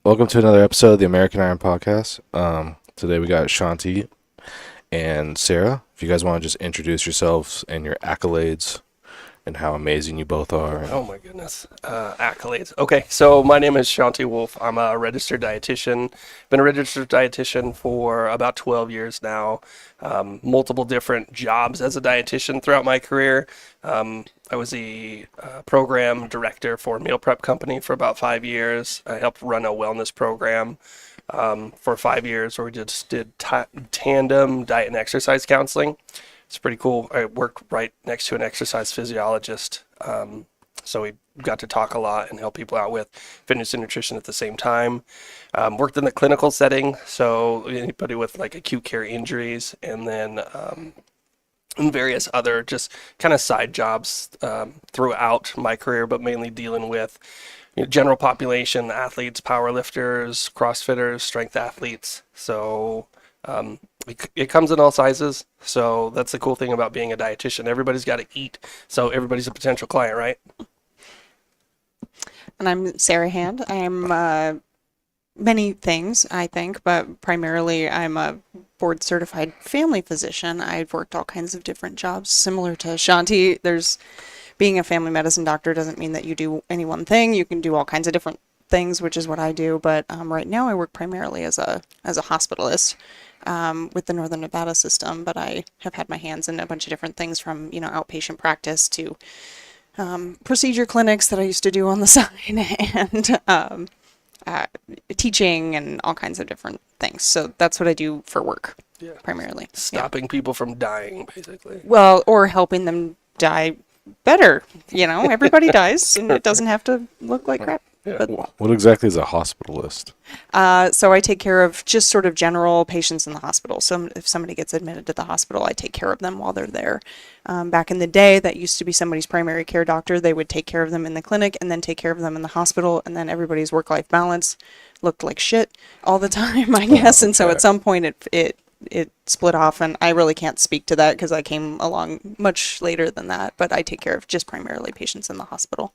Welcome to another episode of the American Iron Podcast. Today we got Shanti and Sarah. If you guys want to just introduce yourselves and your accolades and how amazing you both are. Oh my goodness. Accolades. Okay, so my name is Shanti Wolfe. I'm a registered dietitian. Been a registered dietitian for about 12 years now. Multiple different jobs as a dietitian throughout my career. I was a program director for a meal prep company for about 5 years. I helped run a wellness program for 5 years where we just did tandem diet and exercise counseling. It's pretty cool. I worked right next to an exercise physiologist, so we got to talk a lot and help people out with fitness and nutrition at the same time. Worked in the clinical setting, so anybody with like acute care injuries, and then and various other just kind of side jobs throughout my career, but mainly dealing with general population, athletes, power lifters, CrossFitters, strength athletes. So it comes in all sizes. So that's the cool thing about being a dietitian. Everybody's got to eat. So everybody's a potential client, right? And I'm Sarah Hand. I'm many things, I think, but primarily I'm a board certified family physician. I've worked all kinds of different jobs similar to Shanti. Being a family medicine doctor doesn't mean that you do any one thing. You can do all kinds of different things, which is what I do. But right now I work primarily as a hospitalist with the Northern Nevada system. But I have had my hands in a bunch of different things from, outpatient practice to procedure clinics that I used to do on the side and teaching and all kinds of different things. So that's what I do for work, primarily. Stopping people from dying, basically. Well, or helping them die better. Everybody dies, and it doesn't have to look like crap. Yeah. But, What exactly is a hospitalist? so I take care of just sort of general patients in the hospital. So if somebody gets admitted to the hospital, I take care of them while they're there. Back in the day, that used to be somebody's primary care doctor. They would take care of them in the clinic and then take care of them in the hospital. And then everybody's work-life balance looked like shit all the time, I guess. And so at some point it split off, and I really can't speak to that because I came along much later than that. But I take care of just primarily patients in the hospital.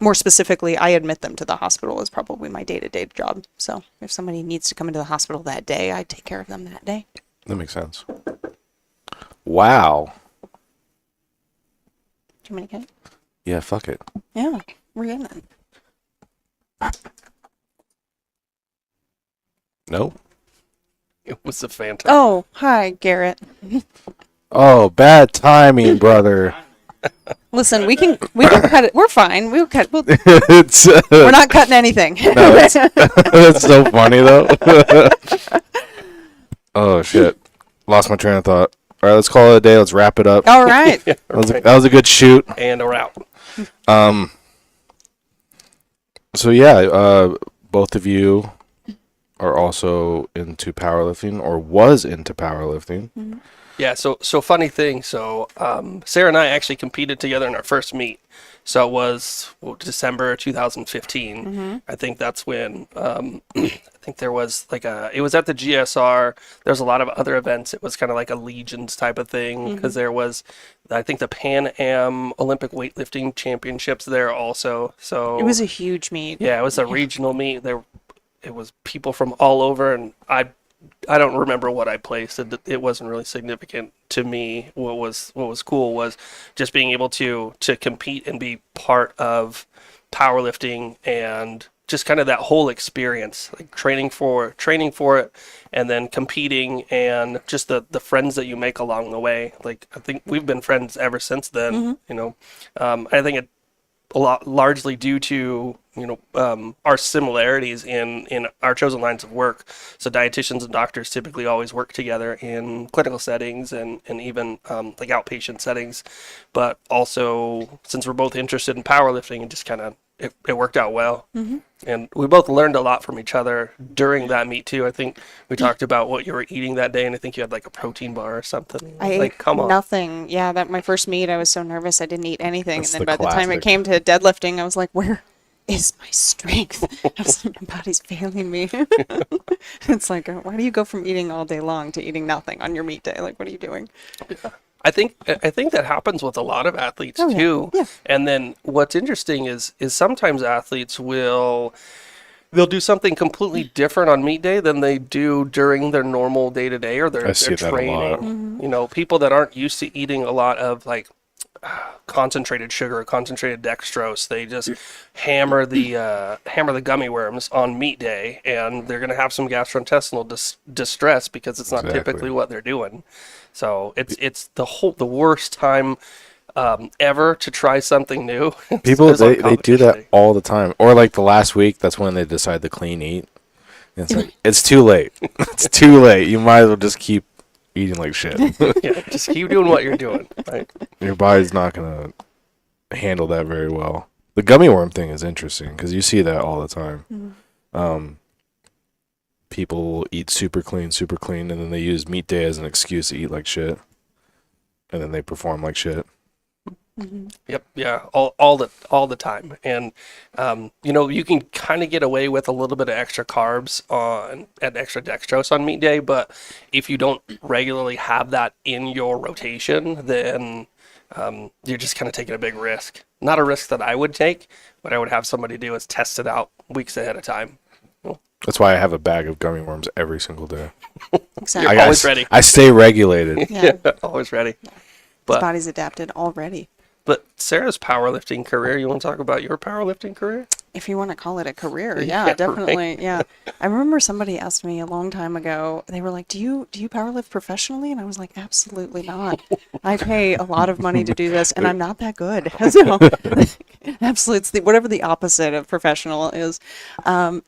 More specifically, I admit them to the hospital is probably my day-to-day job. So if somebody needs to come into the hospital that day, I take care of them that day. That makes sense. Wow. Do you want me to get it? Yeah, fuck it. Yeah, we're getting it. No? It was a fantastic. Oh, hi, Garrett. Oh, bad timing, brother. Listen, we can cut it. We're fine. We're We're not cutting anything. No, that's so funny, though. Oh, shit. Lost my train of thought. All right, let's call it a day. Let's wrap it up. All right. Yeah, That was a good shoot. and we're out. So yeah, both of you are also into powerlifting, or was into powerlifting. Mm-hmm. Yeah, so funny thing. So Sarah and I actually competed together in our first meet. So it was December 2015. Mm-hmm. I think that's when I think there was it was at the GSR. There's a lot of other events. It was kind of like a Legions type of thing because there was, I think, the Pan Am Olympic weightlifting championships there also. So It was a huge meet. yeah, it was a regional meet. It was people from all over, and I don't remember what I placed. It wasn't really significant to me. What was cool was just being able to compete and be part of powerlifting and just kind of that whole experience, like training for it, and then competing, and just the friends that you make along the way. Like, I think we've been friends ever since then. I think it a lot largely due to our similarities in our chosen lines of work. So dietitians and doctors typically always work together in clinical settings and even like outpatient settings. But also, since we're both interested in powerlifting, it just kind of it worked out well. Mm-hmm. And we both learned a lot from each other during that meet too. I think we talked about what you were eating that day, and I think you had like a protein bar or something. I Like, ate come on. nothing. Yeah, that my first meet, I was so nervous I didn't eat anything. That's And then the by the time classic. it came to deadlifting, I was like, where is my strength? I was like, my body's failing me. It's like, why do you go from eating all day long to eating nothing on your meet day? Like, what are you doing? I think that happens with a lot of athletes Oh, yeah. too. Yeah. And then what's interesting is sometimes athletes will they'll do something completely different on meet day than they do during their normal day to day or I their see that a lot. training. You know, people that aren't used to eating a lot of like concentrated sugar, concentrated dextrose, they just hammer the gummy worms on meat day, and they're gonna have some gastrointestinal distress because it's not Exactly. typically what they're doing. So it's the worst time ever to try something new. People is on they do competition that day. all the time. Or like the last week, that's when they decide to clean eat. And it's like it's too late. It's too late. You might as well just keep eating like shit. Yeah, just keep doing what you're doing. Right? Your body's not gonna handle that very well. The gummy worm thing is interesting because you see that all the time. Um, people will eat super clean, and then they use meat day as an excuse to eat like shit, and then they perform like shit. Yep. Yeah. All the time. And you know, you can kind of get away with a little bit of extra carbs on and extra dextrose on meat day, but if you don't regularly have that in your rotation, then you're just kind of taking a big risk. Not a risk that I would take. What I would have somebody do is test it out weeks ahead of time. That's why I have a bag of gummy worms every single day. Exactly. You're always ready. I stay regulated. Yeah. Always ready. His But body's adapted already. but Sarah's powerlifting career. You want to talk about your powerlifting career? If you want to call it a career, Yeah, yeah, definitely. Yeah. I remember somebody asked me a long time ago, they were like, Do you powerlift professionally? And I was like, absolutely not. I pay a lot of money to do this and I'm not that good. So absolutely, it's whatever the opposite of professional is.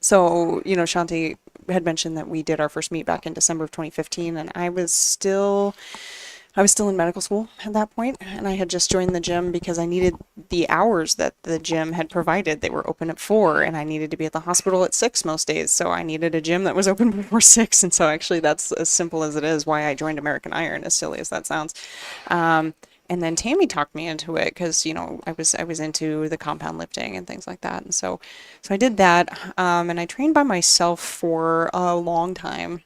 So, you know, Shanti had mentioned that we did our first meet back in December of 2015, and I was still in medical school at that point, and I had just joined the gym because I needed the hours that the gym had provided. They were open at 4, and I needed to be at the hospital at 6 most days, so I needed a gym that was open before 6, and so actually that's as simple as it is why I joined American Iron, as silly as that sounds. And then Tammy talked me into it because, you know, I was into the compound lifting and things like that, and so I did that, and I trained by myself for a long time.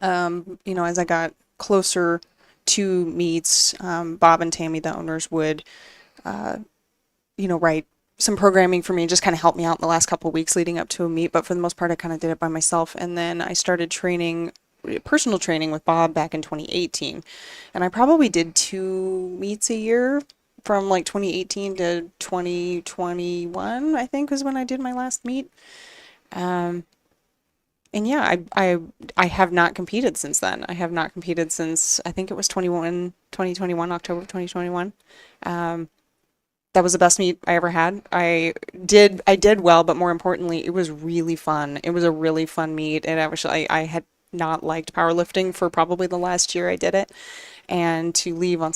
You know, as I got closer to meets, Bob and Tammy, the owners, would, you know, write some programming for me and just kind of help me out in the last couple of weeks leading up to a meet. But for the most part, I kind of did it by myself. And then I started personal training with Bob back in 2018. And I probably did 2 meets a year from like 2018 to 2021, I think was when I did my last meet. And yeah, I have not competed since then. I have not competed since I think it was 2021, October of 2021. That was the best meet I ever had. I did well, but more importantly, it was really fun. It was a really fun meet, and I had not liked powerlifting for probably the last year I did it. And to leave on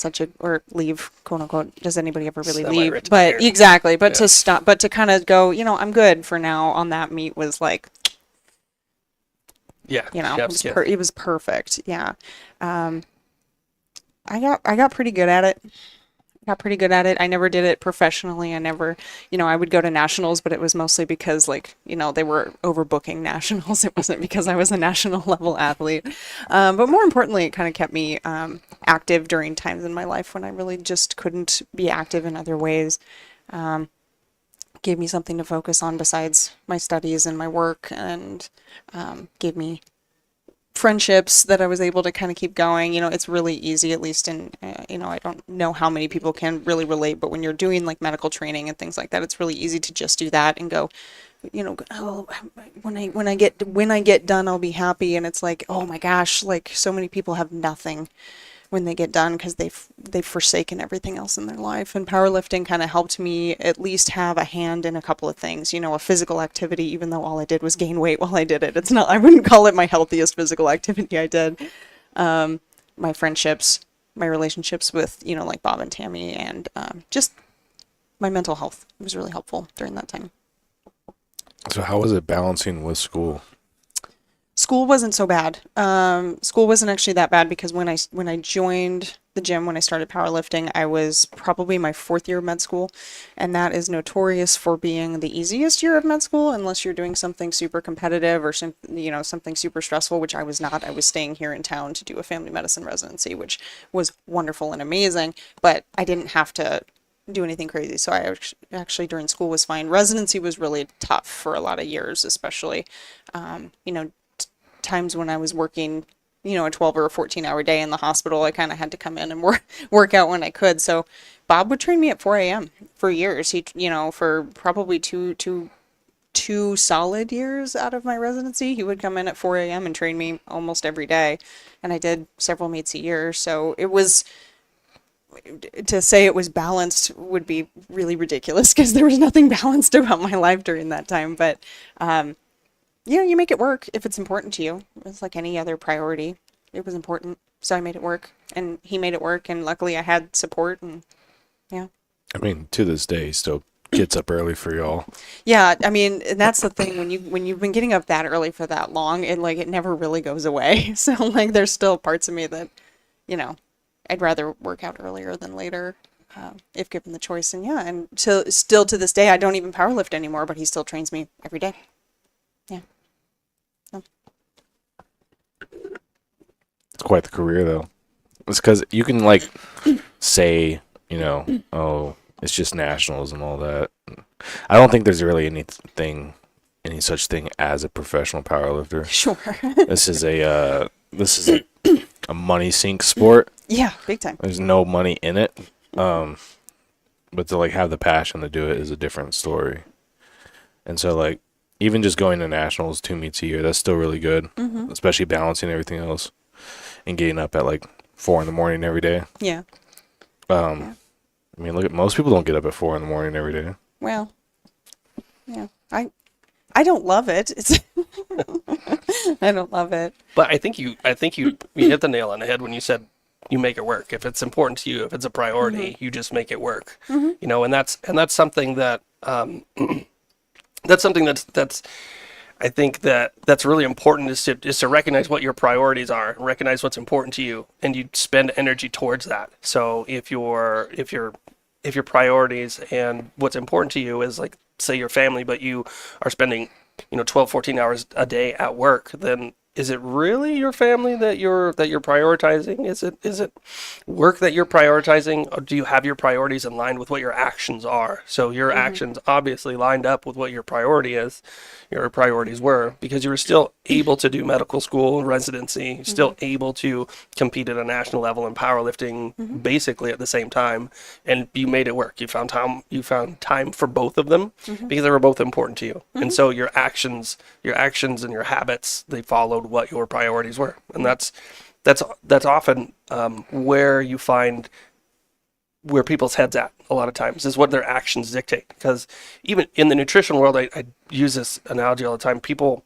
leave, quote unquote, does anybody ever really leave? But Semi-retired. exactly, but Yeah. to stop, but to kind of go, you know, I'm good for now on that meet was like, Yeah. you know, Chef's kiss. it was perfect. Yeah. I got pretty good at it. I never did it professionally. I never, you know, I would go to nationals, but it was mostly because, like, you know, they were overbooking nationals. It wasn't because I was a national level athlete. But more importantly, it kind of kept me active during times in my life when I really just couldn't be active in other ways. Gave me something to focus on besides my studies and my work, and gave me friendships that I was able to kind of keep going. You know, it's really easy, at least in, you know, I don't know how many people can really relate, but when you're doing like medical training and things like that, it's really easy to just do that and go, you know, oh, when I get done, I'll be happy. And it's like, oh my gosh, like so many people have nothing when they get done because they've forsaken everything else in their life. And powerlifting kind of helped me at least have a hand in a couple of things, you know, a physical activity, even though all I did was gain weight while I did it. It's not, I wouldn't call it my healthiest physical activity I did. My friendships, my relationships with, you know, like Bob and Tammy, and just my mental health was really helpful during that time. So how was it balancing with school? School wasn't so bad. School wasn't actually that bad because when I joined the gym, when I started powerlifting, I was probably my 4th year of med school, and that is notorious for being the easiest year of med school unless you're doing something super competitive or you know, something super stressful, which I was not. I was staying here in town to do a family medicine residency, which was wonderful and amazing, but I didn't have to do anything crazy. So I actually during school was fine. Residency was really tough for a lot of years, especially, times when I was working, a 12 or a 14-hour day in the hospital. I kind of had to come in and work out when I could. So Bob would train me at 4 a.m. for years. He, for probably two solid years out of my residency, he would come in at 4 a.m. and train me almost every day. And I did several meets a year. So it was, to say it was balanced would be really ridiculous because there was nothing balanced about my life during that time. But, you make it work if it's important to you. It's like any other priority. It was important. So I made it work and he made it work. And luckily I had support and yeah. I mean, to this day, he still gets up early for y'all. Yeah, I mean, and that's the thing when you've been getting up that early for that long, it never really goes away. So like, there's still parts of me that, I'd rather work out earlier than later, if given the choice. And yeah, and still to this day, I don't even powerlift anymore, but he still trains me every day. Yeah. So. It's quite the career, though. It's because you can say, oh, it's just nationals and all that. I don't think there's really any such thing as a professional powerlifter. Sure. This is a money sink sport. Yeah, big time. There's no money in it. But to have the passion to do it is a different story. And so even just going to nationals 2 meets a year, that's still really good, especially balancing everything else and getting up at 4 a.m. every day. Yeah. I mean, look at most people don't get up at 4 a.m. every day. Well, yeah, I don't love it. It's I don't love it. But I think you hit the nail on the head when you said you make it work. If it's important to you, if it's a priority, you just make it work. And that's something that that's I think that's really important is to recognize what your priorities are, recognize what's important to you, and you spend energy towards that. So if your priorities and what's important to you is say your family, but you are spending 12, 14 hours a day at work, then is it really your family that you're prioritizing? Is it work that you're prioritizing, or do you have your priorities in line with what your actions are? So your actions obviously lined up with what your priorities were, because you were still able to do medical school and residency, you're still able to compete at a national level in powerlifting basically at the same time, and you made it work. You found time for both of them because they were both important to you. And so your actions and your habits, they followed what your priorities were. And that's often where you find where people's heads at a lot of times is what their actions dictate. Because even in the nutrition world, I use this analogy all the time. People,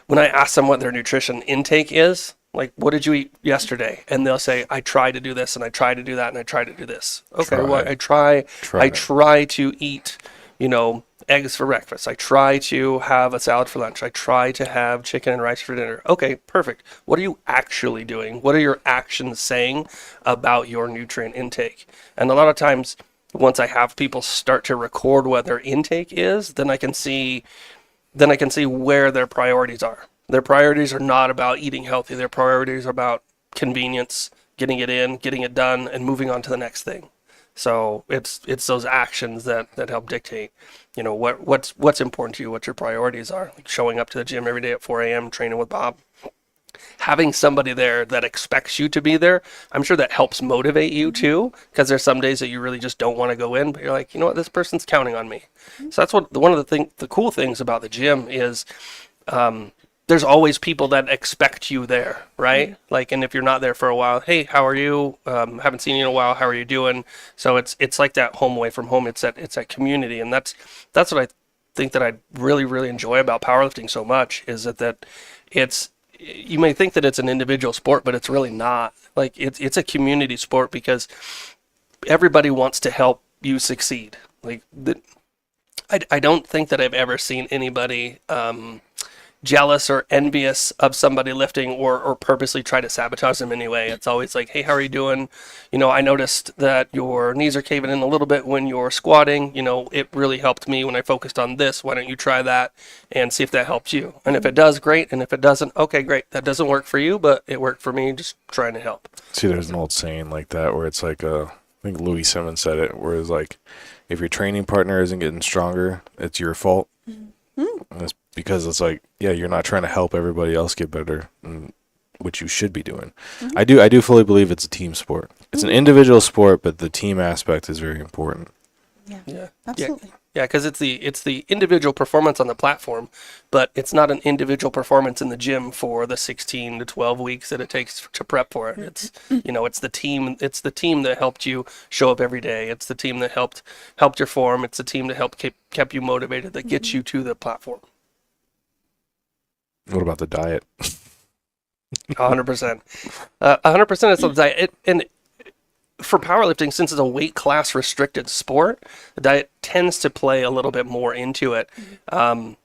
when I ask them what their nutrition intake is, what did you eat yesterday? And they'll say, I try to do this and I try to do that and I try to do this. Okay, well, I try to eat, eggs for breakfast. I try to have a salad for lunch. I try to have chicken and rice for dinner. Okay, perfect. What are you actually doing? What are your actions saying about your nutrient intake? And a lot of times, once I have people start to record what their intake is, then I can see where their priorities are. Their priorities are not about eating healthy. Their priorities are about convenience, getting it in, getting it done, and moving on to the next thing. So it's those actions that help dictate, what's important to you, what your priorities are. Showing up to the gym every day at 4 a.m., training with Bob, having somebody there that expects you to be there. I'm sure that helps motivate you too, because there's some days that you really just don't want to go in, but you're like, you know what, this person's counting on me. So that's one of the cool things about the gym is, there's always people that expect you there, right? And if you're not there for a while, hey, how are you? Haven't seen you in a while. How are you doing? So it's like that home away from home. It's that community, and that's what I think that I really, really enjoy about powerlifting so much is that it's, you may think that it's an individual sport, but it's really not. It's a community sport because everybody wants to help you succeed. I don't think that I've ever seen anybody jealous or envious of somebody lifting or purposely try to sabotage them anyway. It's always like, hey, how are you doing? I noticed that your knees are caving in a little bit when you're squatting. It really helped me when I focused on this. Why don't you try that and see if that helps you? And if it does, great. And if it doesn't, okay, great. That doesn't work for you, but it worked for me. Just trying to help. See, there's an old saying like that where it's like think Louis Simmons said it, where it's like, if your training partner isn't getting stronger, it's your fault. And it's because it's like, yeah, you're not trying to help everybody else get better, which you should be doing. I do fully believe it's a team sport. It's an individual sport, but the team aspect is very important. Yeah. Absolutely. Yeah, because it's the individual performance on the platform, but it's not an individual performance in the gym for the 16 to 12 weeks that it takes to prep for it. It's it's the team. It's the team that helped you show up every day. It's the team that helped your form. It's the team that kept you motivated, that gets you to the platform. What about the diet? 100%. 100% is the diet. And for powerlifting, since it's a weight class restricted sport, the diet tends to play a little bit more into it. The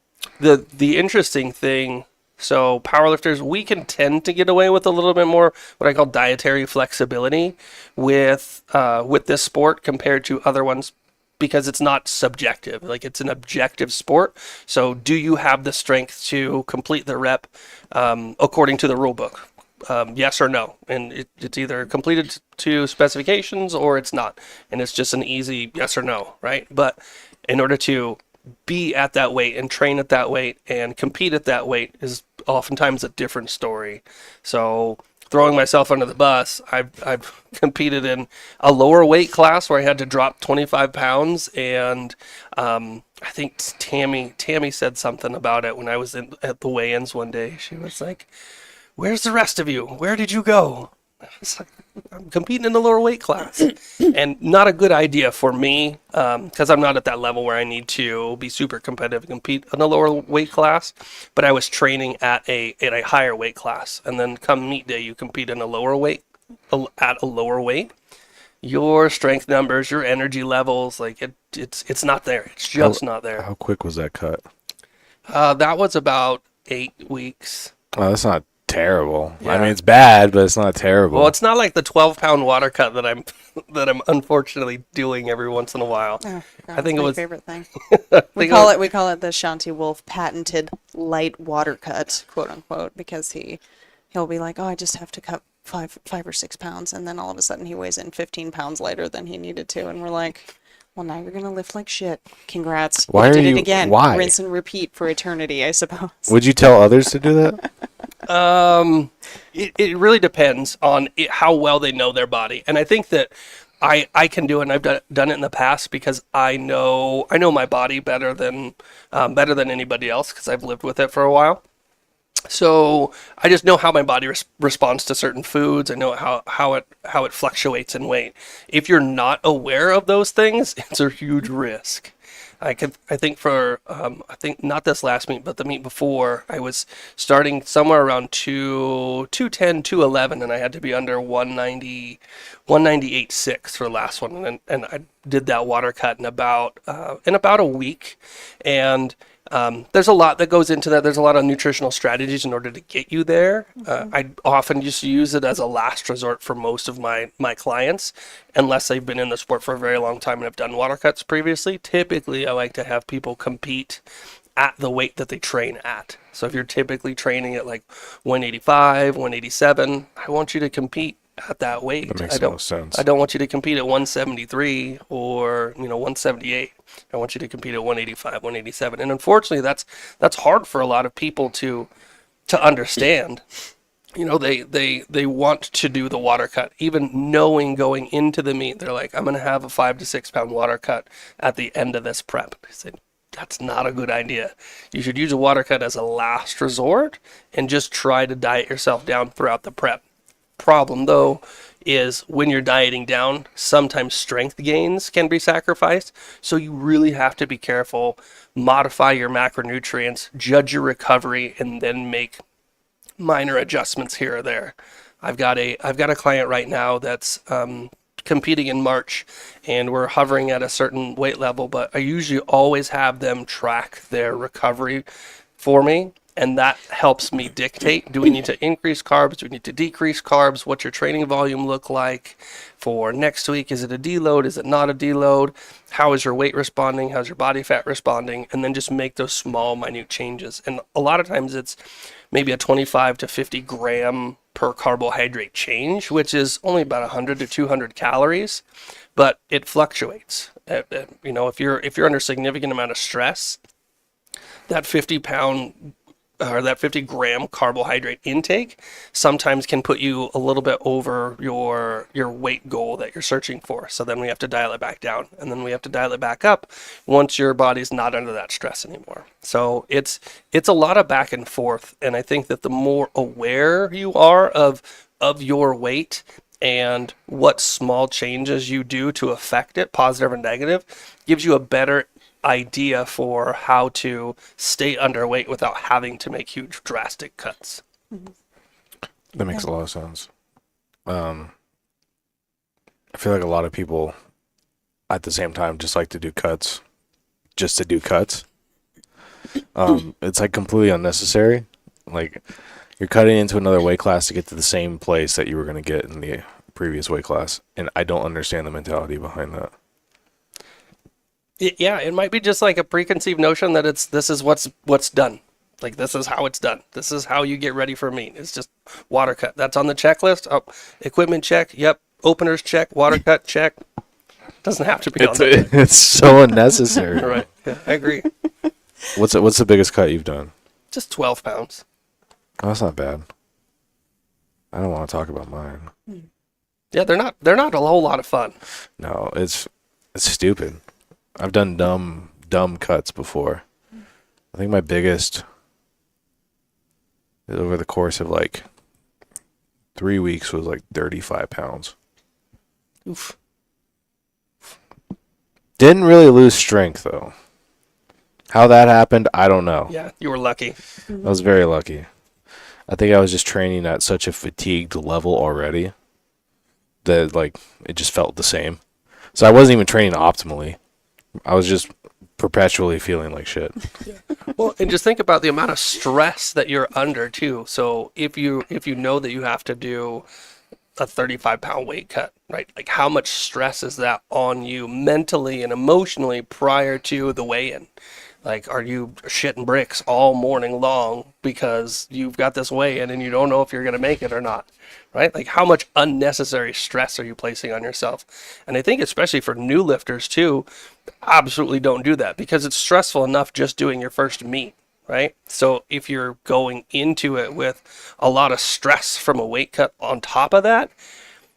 interesting thing, so powerlifters, we can tend to get away with a little bit more what I call dietary flexibility with this sport compared to other ones, because it's not subjective. Like, it's an objective sport. So do you have the strength to complete the rep according to the rule book? Yes or no, and it's either completed to specifications or it's not, and it's just an easy yes or no, right? But in order to be at that weight and train at that weight and compete at that weight is oftentimes a different story. So throwing myself under the bus, I've competed in a lower weight class where I had to drop 25 pounds, and I think Tammy said something about it when I was at the weigh-ins one day. She was like, "Where's the rest of you? Where did you go?" It's like, I'm competing in the lower weight class, and not a good idea for me, because I'm not at that level where I need to be super competitive and compete in a lower weight class. But I was training at a higher weight class, and then come meet day, you compete in a lower weight at a lower weight. Your strength numbers, your energy levels, like it's not there. It's just not there. How quick was that cut? That was about 8 weeks. Oh, that's not terrible. Yeah. I mean, it's bad, but it's not terrible. Well, it's not like the 12-pound water cut that I'm unfortunately doing every once in a while. Oh, God, I think it my was favorite thing. we We call it the Shanti Wolfe patented light water cut, quote unquote, because he'll be like, "Oh, I just have to cut 5 or 6 pounds," and then all of a sudden he weighs in 15 pounds lighter than he needed to, and we're like, "Well, now you're gonna lift like shit. Congrats! Why you are did you- it again. why? Rinse and repeat for eternity, I suppose." Would you tell others to do that? It really depends on how well they know their body, and I think that I can do it, and I've done it in the past because I know my body better than anybody else, because I've lived with it for a while. So I just know how my body responds to certain foods. I know how it fluctuates in weight. If you're not aware of those things, it's a huge risk. I think not this last meet, but the meet before, I was starting somewhere around 210, 211, and I had to be under 198.6 for the last one, and I did that water cut in about a week, and there's a lot that goes into that. There's a lot of nutritional strategies in order to get you there. I often just use it as a last resort for most of my clients, unless they've been in the sport for a very long time and have done water cuts previously. Typically, I like to have people compete at the weight that they train at. So if you're typically training at like 185, 187, I want you to compete at that weight. That makes no sense. I don't want you to compete at 173 or 178. I want you to compete at 185, 187. And unfortunately, that's hard for a lot of people to understand. They want to do the water cut, even knowing going into the meet, they're like, "I'm going to have a 5 to 6 pound water cut at the end of this prep." I said, that's not a good idea. You should use a water cut as a last resort and just try to diet yourself down throughout the prep. Problem, though, is when you're dieting down, sometimes strength gains can be sacrificed. So you really have to be careful, modify your macronutrients, judge your recovery, and then make minor adjustments here or there. I've got a client right now that's competing in March, and we're hovering at a certain weight level, but I usually always have them track their recovery for me. And that helps me dictate, do we need to increase carbs? Do we need to decrease carbs? What's your training volume look like for next week? Is it a deload? Is it not a deload? How is your weight responding? How's your body fat responding? And then just make those small, minute changes. And a lot of times it's maybe a 25 to 50 gram per carbohydrate change, which is only about 100 to 200 calories. but it fluctuates. You know, if you're under significant amount of stress, that 50-pound or that 50-gram carbohydrate intake sometimes can put you a little bit over your weight goal that you're searching for. So then we have to dial it back down, and then we have to dial it back up once your body's not under that stress anymore. So it's a lot of back and forth, and I think that the more aware you are of your weight and what small changes you do to affect it, positive or negative, gives you a better idea for how to stay underweight without having to make huge drastic cuts. That makes a lot of sense. I feel like a lot of people at the same time just like to do cuts just to do cuts. It's like completely unnecessary. Like, you're cutting into another weight class to get to the same place that you were going to get in the previous weight class, and I don't understand the mentality behind that. Yeah, it might be just like a preconceived notion that this is what's done. Like, this is how it's done. This is how you get ready for meat. It's just water cut. That's on the checklist. Oh, equipment check. Yep. Openers check. Water cut check. Doesn't have to be on there. It's so unnecessary. Right. Yeah, I agree. What's the biggest cut you've done? Just 12 pounds. Oh, that's not bad. I don't want to talk about mine. Yeah, they're not a whole lot of fun. No, it's stupid. I've done dumb cuts before. I think my biggest over the course of like 3 weeks was like 35 pounds. Oof. Didn't really lose strength though. How that happened, I don't know. Yeah, you were lucky. I was very lucky. I think I was just training at such a fatigued level already that like it just felt the same. So I wasn't even training optimally. I was just perpetually feeling like shit. Yeah. Well, and just think about the amount of stress that you're under too. So if you know that you have to do a 35-pound weight cut, right? Like, how much stress is that on you mentally and emotionally prior to the weigh-in? Like, are you shitting bricks all morning long because you've got this weigh-in and you don't know if you're going to make it or not, right? Like, how much unnecessary stress are you placing on yourself? And I think especially for new lifters too, absolutely don't do that, because it's stressful enough just doing your first meet, right? So if you're going into it with a lot of stress from a weight cut on top of that,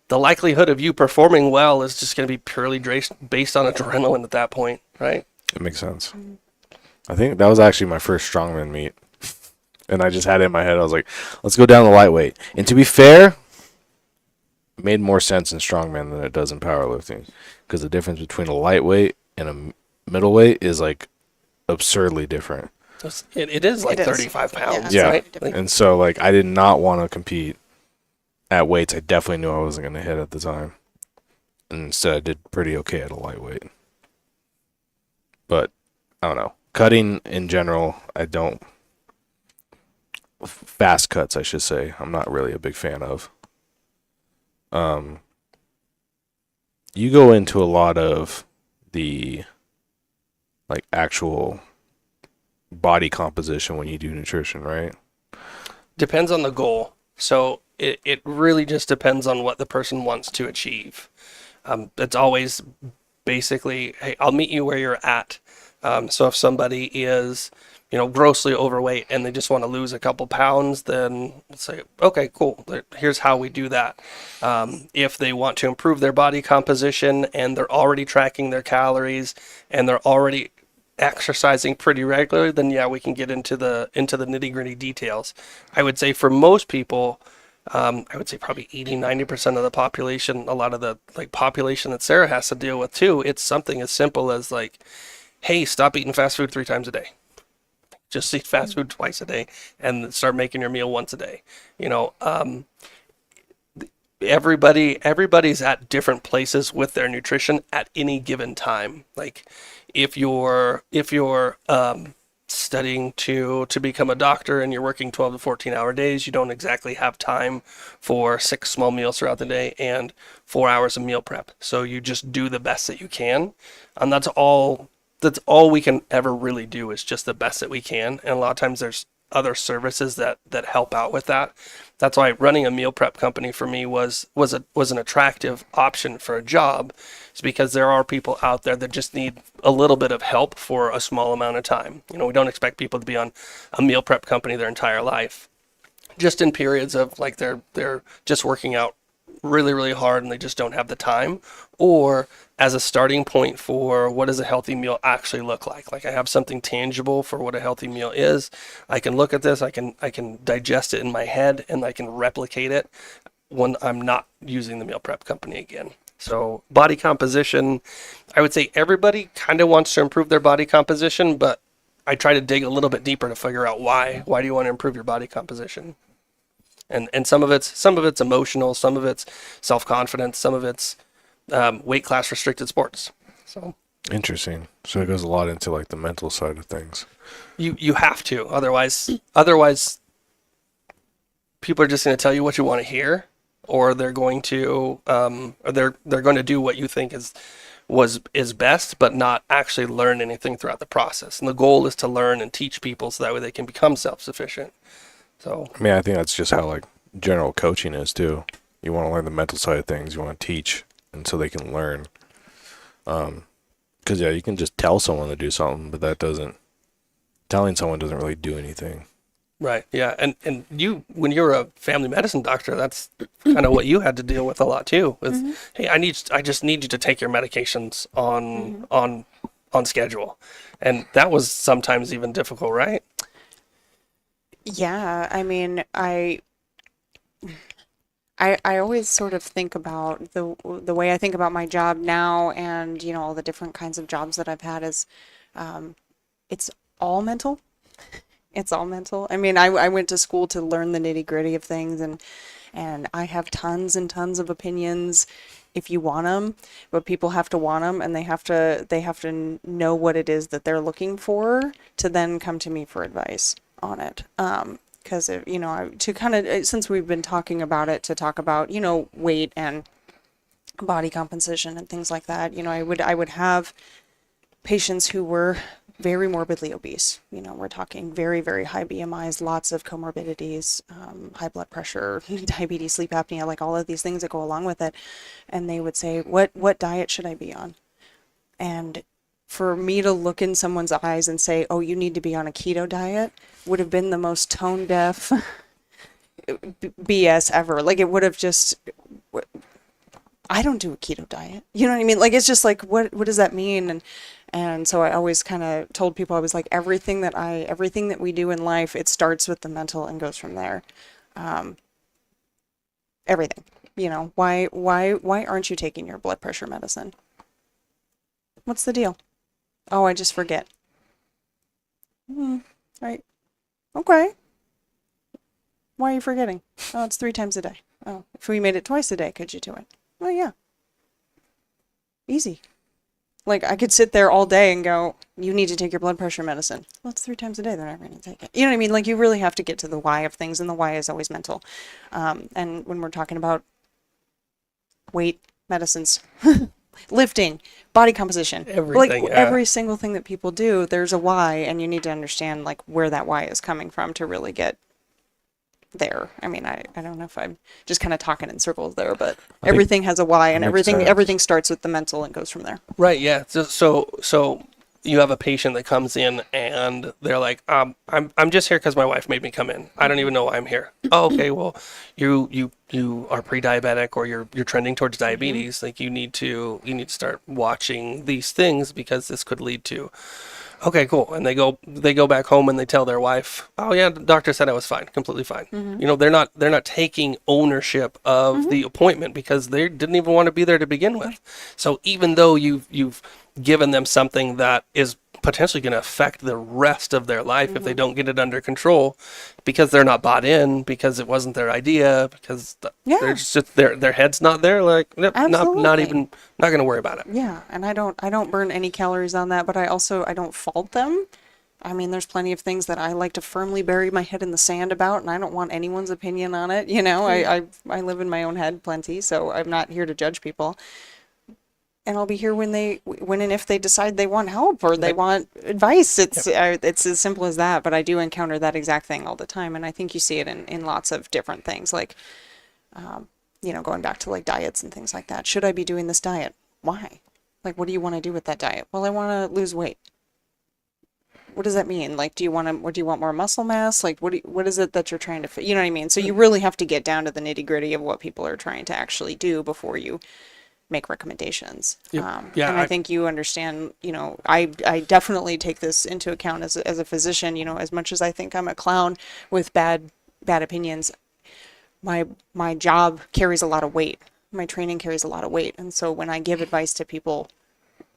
the likelihood of you performing well is just going to be purely based on adrenaline at that point, right? It makes sense. I think that was actually my first strongman meet. And I just had it in my head. I was like, let's go down the lightweight. And to be fair, it made more sense in strongman than it does in powerlifting. Because the difference between a lightweight and a middleweight is like absurdly different. It is like It is. 35 pounds, Yeah. right? Like, And so like I did not want to compete at weights I definitely knew I wasn't going to hit at the time. And instead I did pretty okay at a lightweight. But I don't know. Cutting in general, I don't. Fast cuts, I should say, I'm not really a big fan of. You go into a lot of the like actual body composition when you do nutrition, right? depends on the goal. So it really just depends on what the person wants to achieve. It's always basically, hey, I'll meet you where you're at. So if somebody is, grossly overweight and they just want to lose a couple pounds, then we'll say, okay, cool. Here's how we do that. If they want to improve their body composition and they're already tracking their calories and they're already exercising pretty regularly, then yeah, we can get into the nitty-gritty details. I would say for most people, I would say probably 80-90% of the population, a lot of the population that Sarah has to deal with too, it's something as simple as like, hey, stop eating fast food 3 times a day. Just eat fast food twice a day and start making your meal once a day. Everybody's at different places with their nutrition at any given time. Like if you're studying to become a doctor and you're working 12 to 14 hour days, you don't exactly have time for 6 small meals throughout the day and 4 hours of meal prep. So you just do the best that you can. And that's all we can ever really do, is just the best that we can. And a lot of times there's other services that help out with that. That's why running a meal prep company for me was an attractive option for a job. It's because there are people out there that just need a little bit of help for a small amount of time. You know, we don't expect people to be on a meal prep company their entire life. Just in periods of like they're just working out really, really hard and they just don't have the time, or as a starting point for what does a healthy meal actually look like. Like I have something tangible for what a healthy meal is. I can look at this, I can digest it in my head, and I can replicate it when I'm not using the meal prep company again. So body composition, I would say everybody kind of wants to improve their body composition, but I try to dig a little bit deeper to figure out why. Why do you want to improve your body composition? And some of it's emotional, some of it's self-confidence, some of it's weight class restricted sports. So Interesting. So it goes a lot into like the mental side of things. you have to, otherwise people are just going to tell you what you want to hear, or they're going to they're going to do what you think is best, but not actually learn anything throughout the process. And the goal is to learn and teach people so that way they can become self-sufficient. So I mean, I think that's just how like general coaching is too. You want to learn the mental side of things. You want to teach, and so they can learn. Because yeah, you can just tell someone to do something, but telling someone doesn't really do anything. right, yeah, and you, when you're a family medicine doctor, that's kind of what you had to deal with a lot too. Is hey, I just need you to take your medications on schedule, and that was sometimes even difficult, right? Yeah, I mean, I always sort of think about the way I think about my job now, and you know, all the different kinds of jobs that I've had is it's all mental. It's all mental. I mean, I went to school to learn the nitty-gritty of things, and I have tons and tons of opinions if you want them, but people have to want them, and they have to know what it is that they're looking for to then come to me for advice on it. Because you know, to kind of, since we've been talking about it, to talk about, you know, weight and body composition and things like that. You know, I would have patients who were very morbidly obese. You know, we're talking very, very high BMIs, lots of comorbidities, high blood pressure, diabetes, sleep apnea, like all of these things that go along with it. And they would say, what diet should I be on? And for me to look in someone's eyes and say, oh, you need to be on a keto diet, would have been the most tone deaf BS ever. Like, it would have just, I don't do a keto diet. You know what I mean? Like, it's just like, what does that mean? And so I always kind of told people, I was like, everything that we do in life, it starts with the mental and goes from there. Everything, you know, why aren't you taking your blood pressure medicine? What's the deal? Oh, I just forget. Right. Okay. Why are you forgetting? Oh, it's 3 times a day. Oh, if we made it twice a day, could you do it? Oh, yeah. Easy. Like, I could sit there all day and go, you need to take your blood pressure medicine. Well, it's 3 times a day. They're never going to take it. You know what I mean? Like, you really have to get to the why of things, and the why is always mental. And when we're talking about weight, medicines, lifting, body composition, Everything, like yeah. every single thing that people do, there's a why, and you need to understand like where that why is coming from to really get there. I mean, I don't know if I'm just kind of talking in circles there, but everything has a why, and everything starts with the mental and goes from there. Right, yeah. So you have a patient that comes in and they're like, I'm just here because my wife made me come in. I don't even know why I'm here. Oh, okay. Well, you are pre-diabetic, or you're trending towards diabetes. Like, you need to start watching these things, because this could lead to. Okay, cool. And they go back home and they tell their wife, oh yeah, the doctor said I was fine, completely fine. You know, they're not taking ownership of the appointment, because they didn't even want to be there to begin with. So even though you've given them something that is potentially going to affect the rest of their life if they don't get it under control, because they're not bought in, because it wasn't their idea, because they're just their head's not there, like nope, not going to worry about it. Yeah, and I don't burn any calories on that, but I don't fault them. I mean, there's plenty of things that I like to firmly bury my head in the sand about, and I don't want anyone's opinion on it. You know, I live in my own head plenty, so I'm not here to judge people. and I'll be here when and if they decide they want help or they want advice. It's as simple as that. But I do encounter that exact thing all the time, and I think you see it in lots of different things, like, going back to like diets and things like that. Should I be doing this diet? Why? Like, what do you want to do with that diet? Well, I want to lose weight. What does that mean? Like, do you want more muscle mass? Like, what is it that you're trying to fit? You know what I mean? So you really have to get down to the nitty gritty of what people are trying to actually do before you make recommendations. Yeah, and I think you understand, I definitely take this into account as a physician, as much as I think I'm a clown with bad opinions, my job carries a lot of weight. My training carries a lot of weight. And so when I give advice to people,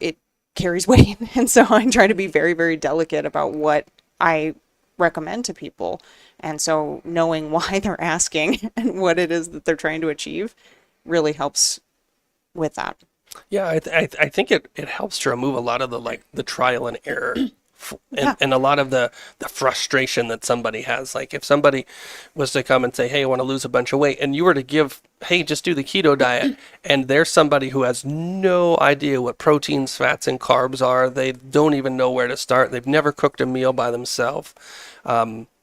it carries weight. And so I try to be very, very delicate about what I recommend to people. And so knowing why they're asking and what it is that they're trying to achieve really helps with that. Yeah, I think it helps to remove a lot of the trial and error and a lot of the frustration that somebody has. Like if somebody was to come and say, hey, I want to lose a bunch of weight, and you were to give, hey, just do the keto diet, and there's somebody who has no idea what proteins, fats, and carbs are. They don't even know where to start. They've never cooked a meal by themselves.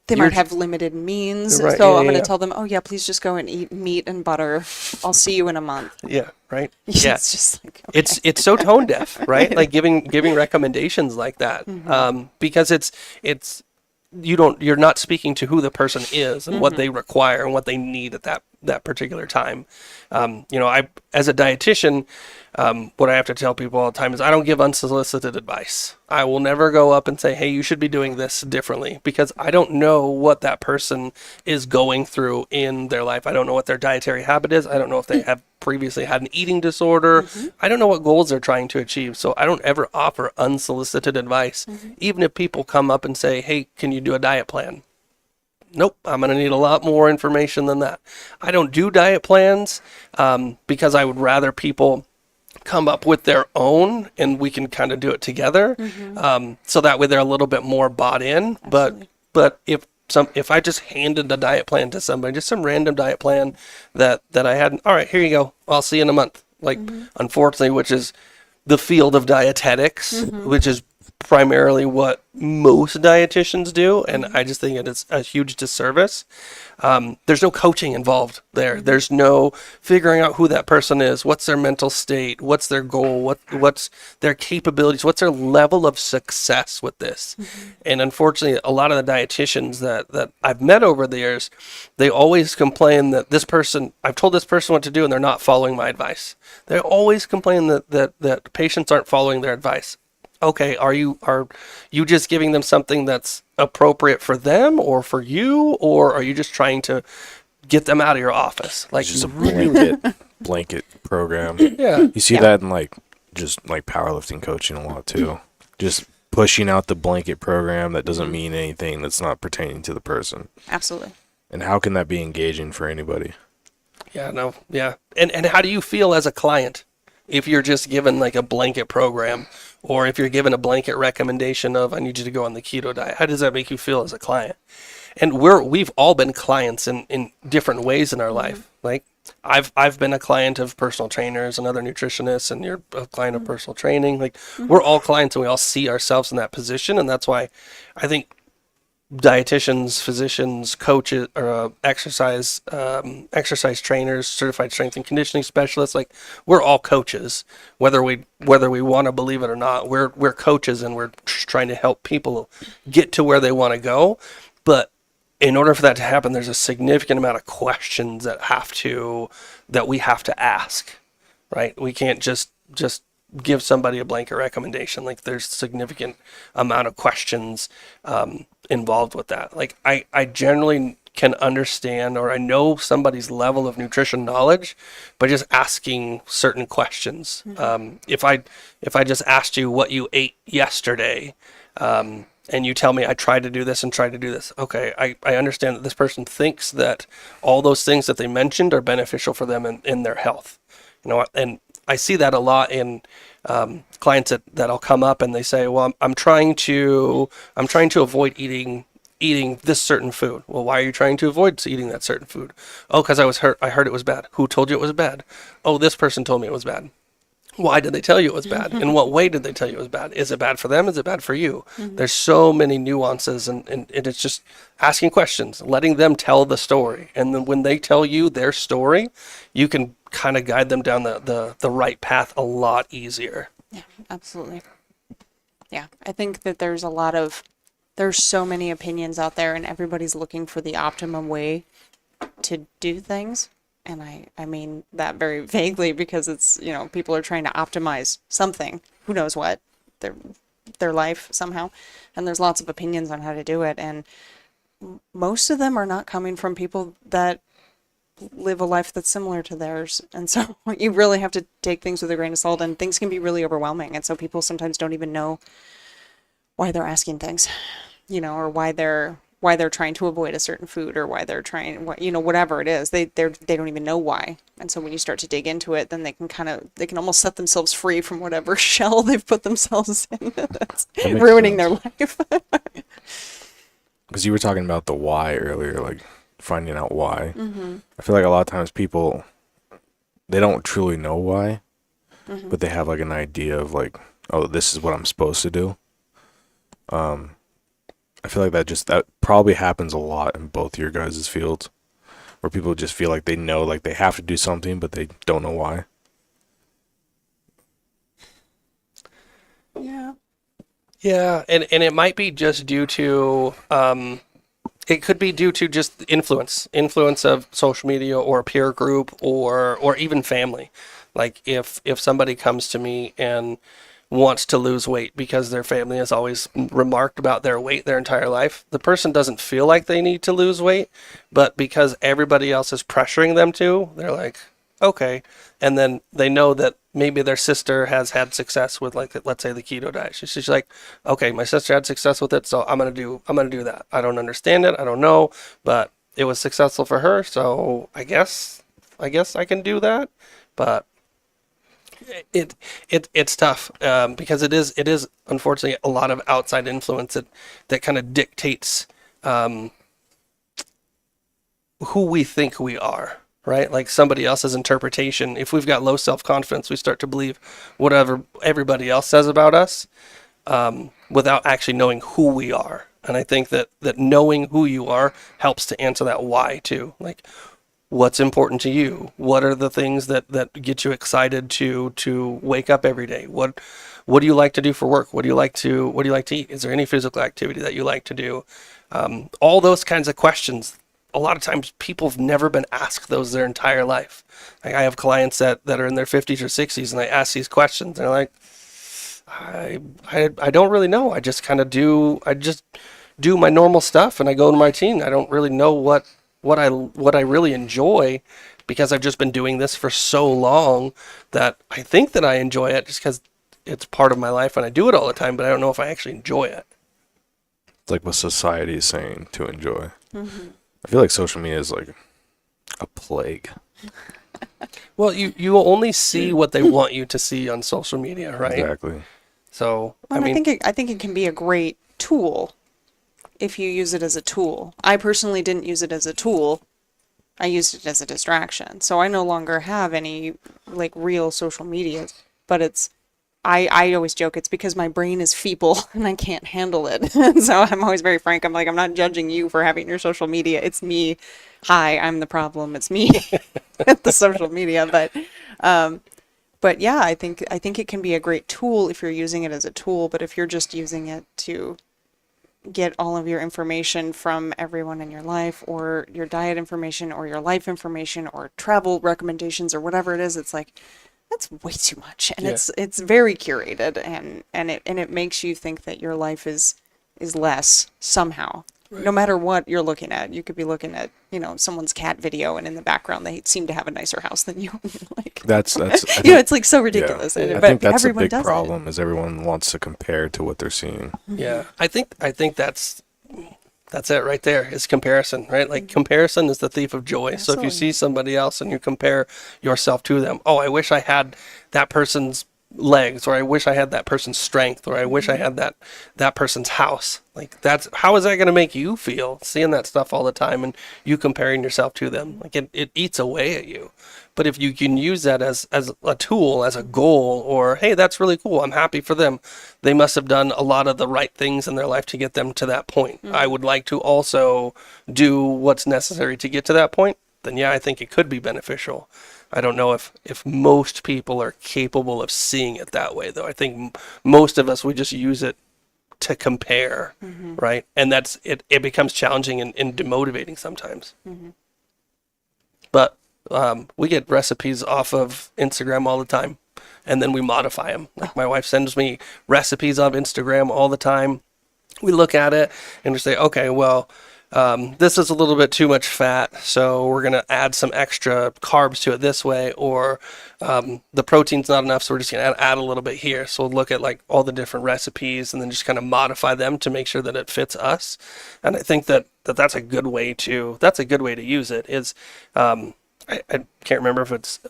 They might have limited means. Right, So yeah, I'm going to yeah. tell them, oh, yeah, please just go and eat meat and butter. I'll see you in a month. Yeah, right. Yeah. It's just like, okay. It's so tone deaf, right? Like giving recommendations like that, because you're not speaking to who the person is and what they require and what they need at that particular time. I as a dietitian, what I have to tell people all the time is I don't give unsolicited advice. I will never go up and say, hey, you should be doing this differently, because I don't know what that person is going through in their life. I don't know what their dietary habit is. I don't know if they have previously had an eating disorder. I don't know what goals they're trying to achieve. So I don't ever offer unsolicited advice, even if people come up and say, hey, can you do a diet plan? Nope, I'm going to need a lot more information than that. I don't do diet plans because I would rather people come up with their own and we can kind of do it together. So that way they're a little bit more bought in. Absolutely. But if I just handed a diet plan to somebody, just some random diet plan that I had, all right, here you go, I'll see you in a month. Like, unfortunately, which is the field of dietetics, which is primarily what most dietitians do, and I just think it is a huge disservice. There's no coaching involved there. There's no figuring out who that person is, what's their mental state, what's their goal, what's their capabilities, what's their level of success with this. And unfortunately, a lot of the dietitians that I've met over the years, they always complain that I've told this person what to do and they're not following my advice. They always complain that patients aren't following their advice. Okay, are you just giving them something that's appropriate for them or for you, or are you just trying to get them out of your office? Like, It's just a blanket program. yeah, You see that in just powerlifting coaching a lot too. Just pushing out the blanket program that doesn't mean anything, that's not pertaining to the person. Absolutely. And how can that be engaging for anybody? yeah, no, yeah. And how do you feel as a client if you're just given like a blanket program, or if you're given a blanket recommendation of, I need you to go on the keto diet? How does that make you feel as a client? And we've all been clients in different ways in our life. Like I've been a client of personal trainers and other nutritionists, and you're a client of personal training. Like we're all clients, and we all see ourselves in that position. And that's why I think dietitians, physicians, coaches, or exercise trainers, certified strength and conditioning specialists, like we're all coaches, whether we want to believe it or not. We're coaches, and we're trying to help people get to where they want to go. But in order for that to happen, there's a significant amount of questions that we have to ask, right? We can't just give somebody a blanket recommendation. Like there's significant amount of questions involved with that. Like I generally can understand, or I know somebody's level of nutrition knowledge by just asking certain questions. If I just asked you what you ate yesterday, and you tell me I tried to do this and tried to do this, okay, I understand that this person thinks that all those things that they mentioned are beneficial for them in their health. And I see that a lot in clients that I'll come up and they say, well, I'm trying to avoid eating this certain food. Well, why are you trying to avoid eating that certain food? Oh, because I was hurt. I heard it was bad. Who told you it was bad? Oh, this person told me it was bad. Why did they tell you it was bad? In what way did they tell you it was bad? Is it bad for them? Is it bad for you? There's so many nuances, and it's just asking questions, letting them tell the story. And then when they tell you their story, you can kind of guide them down the right path a lot easier. Yeah, absolutely. Yeah, I think that there's so many opinions out there, and everybody's looking for the optimum way to do things. And I mean that very vaguely because it's, people are trying to optimize something, who knows what, their life somehow. And there's lots of opinions on how to do it. And most of them are not coming from people that live a life that's similar to theirs. And so you really have to take things with a grain of salt, and things can be really overwhelming. And so people sometimes don't even know why they're asking things, or why they're trying to avoid a certain food, or why they're trying, whatever it is, they don't even know why. And so when you start to dig into it, then they can almost set themselves free from whatever shell they've put themselves in that's ruining their life. Because you were talking about the why earlier, like finding out why. I feel like a lot of times people, they don't truly know why, but they have like an idea of like, oh, this is what I'm supposed to do. I feel like that probably happens a lot in both your guys' fields, where people just feel like they know, like they have to do something, but they don't know why. Yeah. Yeah, and it might be just due to, it could be due to just influence of social media or a peer group or even family. Like if somebody comes to me and wants to lose weight because their family has always remarked about their weight their entire life, the person doesn't feel like they need to lose weight, but because everybody else is pressuring them to, they're like, okay. And then they know that maybe their sister has had success with, like, let's say the keto diet. She's like, okay, my sister had success with it, so I'm gonna do that. I don't understand it, I don't know, but it was successful for her, so I guess I can do that. But it's tough because it is unfortunately a lot of outside influence that kind of dictates who we think we are, right? Like somebody else's interpretation. If we've got low self-confidence, we start to believe whatever everybody else says about us without actually knowing who we are. And I think that knowing who you are helps to answer that why too. Like, what's important to you? What are the things that get you excited to wake up every day? What do you like to do for work? What do you like to eat? Is there any physical activity that you like to do? All those kinds of questions. A lot of times people have never been asked those their entire life. Like I have clients that are in their 50s or 60s, and I ask these questions, and they're like, I don't really know. I just kind of do my normal stuff, and I go to my routine. I don't really know what I really enjoy, because I've just been doing this for so long that I think that I enjoy it just because it's part of my life and I do it all the time, but I don't know if I actually enjoy it. It's like what society is saying to enjoy. I feel like social media is like a plague. Well, you only see what they want you to see on social media, right? Exactly. So I think it can be a great tool if you use it as a tool. I personally didn't use it as a tool. I used it as a distraction. So I no longer have any like real social media, but I always joke it's because my brain is feeble and I can't handle it. So I'm always very frank. I'm like, I'm not judging you for having your social media. It's me. Hi, I'm the problem. It's me at the social media. But yeah, I think it can be a great tool if you're using it as a tool. But if you're just using it to get all of your information from everyone in your life, or your diet information, or your life information, or travel recommendations, or whatever it is, it's like, that's way too much. And it's very curated, and it makes you think that your life is less somehow. Right. No matter what you're looking at. You could be looking at, someone's cat video, and in the background they seem to have a nicer house than you. Like that's it's like so ridiculous. Yeah. I think that's a big problem is everyone wants to compare to what they're seeing. Yeah. I think that's it right there, is comparison, right? Like comparison is the thief of joy. Absolutely. So if you see somebody else and you compare yourself to them, oh, I wish I had that person's legs, or I wish I had that person's strength, or I wish I had that person's house. Like, that's, how is that going to make you feel, seeing that stuff all the time and you comparing yourself to them? Like, it eats away at you. But if you can use that as a tool, as a goal, or, hey, that's really cool, I'm happy for them, they must have done a lot of the right things in their life to get them to that point. I would like to also do what's necessary to get to that point. Then yeah, I think it could be beneficial. I don't know if most people are capable of seeing it that way, though. I think most of us, we just use it to compare, right? And that's it. It becomes challenging and demotivating sometimes. But we get recipes off of Instagram all the time, and then we modify them. Like, my wife sends me recipes on Instagram all the time. We look at it and we say, okay, well, this is a little bit too much fat, so we're going to add some extra carbs to it this way, or the protein's not enough, so we're just going to add a little bit here. So we'll look at like all the different recipes and then just kind of modify them to make sure that it fits us. And I think that's a good way to use it. Is I can't remember if it's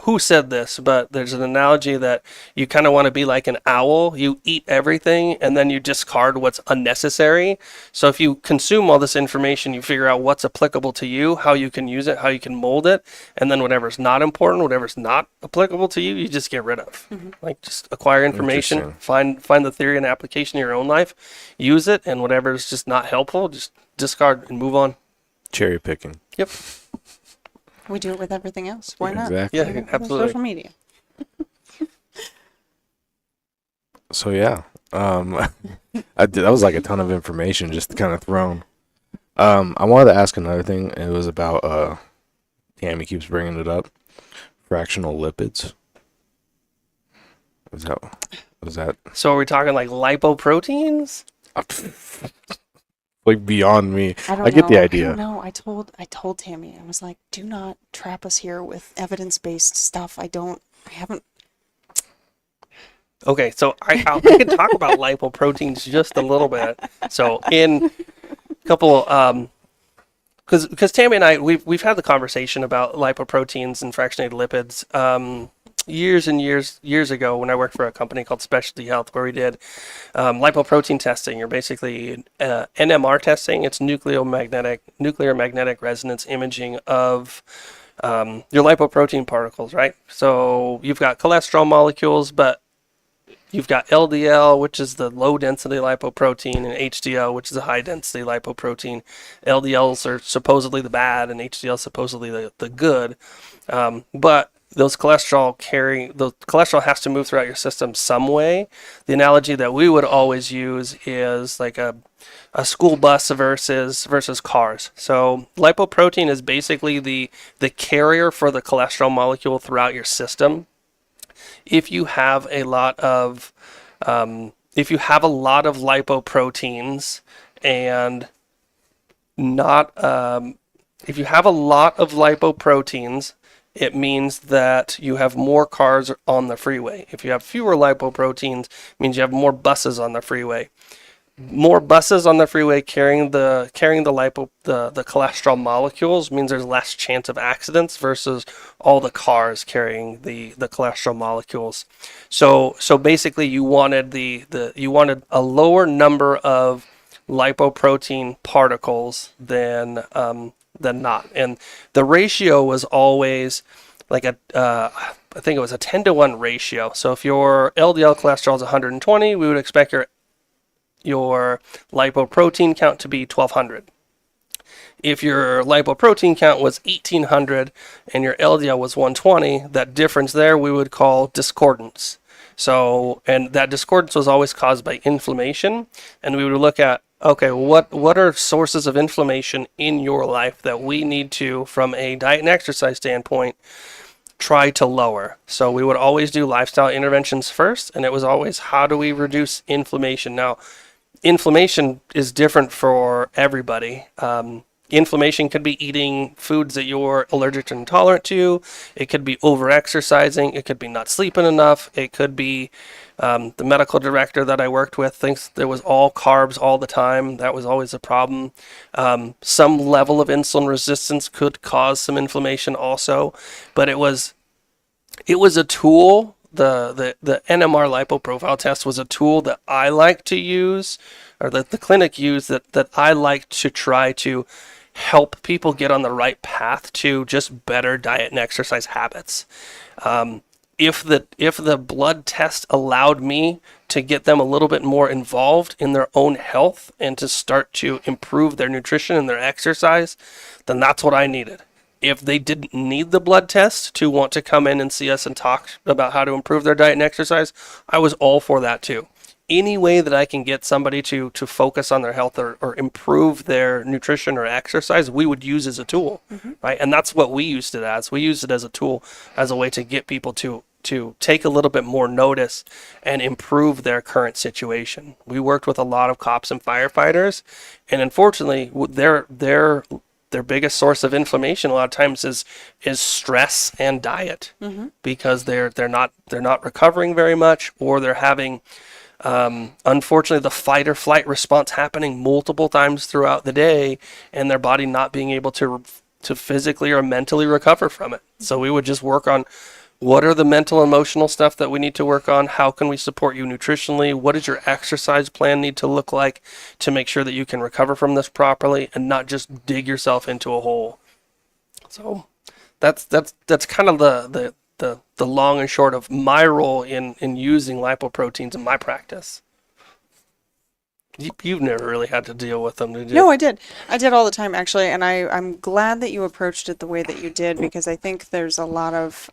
who said this, but there's an analogy that you kind of want to be like an owl. You eat everything and then you discard what's unnecessary. So if you consume all this information, you figure out what's applicable to you, how you can use it, how you can mold it, and then whatever's not important, whatever's not applicable to you, you just get rid of. Like, just acquire information, find the theory and application in your own life, use it, and whatever's just not helpful, just discard and move on. Cherry picking. Yep. We do it with everything else. Why not? Exactly. Yeah, With absolutely. Social media. So yeah, that was like a ton of information just kind of thrown. I wanted to ask another thing. It was about Tammy keeps bringing it up. Fractional lipids. Was that So are we talking like lipoproteins? like beyond me? I don't I get the know. idea. I don't know. I told Tammy, I was like, do not trap us here with evidence-based stuff. I haven't. Okay, so I can talk about lipoproteins just a little bit. So in a couple, because Tammy and I, we've had the conversation about lipoproteins and fractionated lipids years and years ago when I worked for a company called Specialty Health, where we did lipoprotein testing, or basically NMR testing. It's nuclear magnetic resonance imaging of your lipoprotein particles, right? So you've got cholesterol molecules, but you've got LDL, which is the low density lipoprotein, and HDL, which is a high density lipoprotein. LDLs are supposedly the bad, and HDL supposedly the good. But those cholesterol has to move throughout your system some way. The analogy that we would always use is like a school bus versus cars. So lipoprotein is basically the carrier for the cholesterol molecule throughout your system. If you have a lot of lipoproteins and not if you have a lot of lipoproteins, it means that you have more cars on the freeway. If you have fewer lipoproteins, it means you have more buses on the freeway. More buses on the freeway carrying the cholesterol molecules means there's less chance of accidents versus all the cars carrying the cholesterol molecules. So basically you wanted you wanted a lower number of lipoprotein particles than not. And the ratio was always like I think it was a 10-to-1 ratio. So if your LDL cholesterol is 120, we would expect your lipoprotein count to be 1200. If your lipoprotein count was 1800 and your LDL was 120, that difference there we would call discordance. So, and that discordance was always caused by inflammation, and we would look at, okay, what are sources of inflammation in your life that we need to, from a diet and exercise standpoint, try to lower. So we would always do lifestyle interventions first, and it was always, how do we reduce inflammation? Now, inflammation is different for everybody. Inflammation could be eating foods that you're allergic or intolerant to. It could be over-exercising. It could be not sleeping enough. It could be the medical director that I worked with thinks there was all carbs all the time. That was always a problem. Some level of insulin resistance could cause some inflammation also. But it was a tool the NMR lipo profile test was a tool that I like to use, or that the clinic used, that I like to try to help people get on the right path to just better diet and exercise habits. If the blood test allowed me to get them a little bit more involved in their own health and to start to improve their nutrition and their exercise, then that's what I needed. If they didn't need the blood test to want to come in and see us and talk about how to improve their diet and exercise, I was all for that too. Any way that I can get somebody to focus on their health or improve their nutrition or exercise, we would use as a tool, right? And that's what we used it as. We used it as a tool, as a way to get people to take a little bit more notice and improve their current situation. We worked with a lot of cops and firefighters, and unfortunately, their biggest source of inflammation a lot of times is stress and diet, because they're not recovering very much, or they're having unfortunately the fight or flight response happening multiple times throughout the day, and their body not being able to physically or mentally recover from it. So we would just work on, what are the mental, emotional stuff that we need to work on? How can we support you nutritionally? What does your exercise plan need to look like to make sure that you can recover from this properly and not just dig yourself into a hole? So that's kind of the long and short of my role in using lipoproteins in my practice. You've never really had to deal with them, did you? No, I did. I did all the time, actually, and I'm glad that you approached it the way that you did, because I think there's a lot of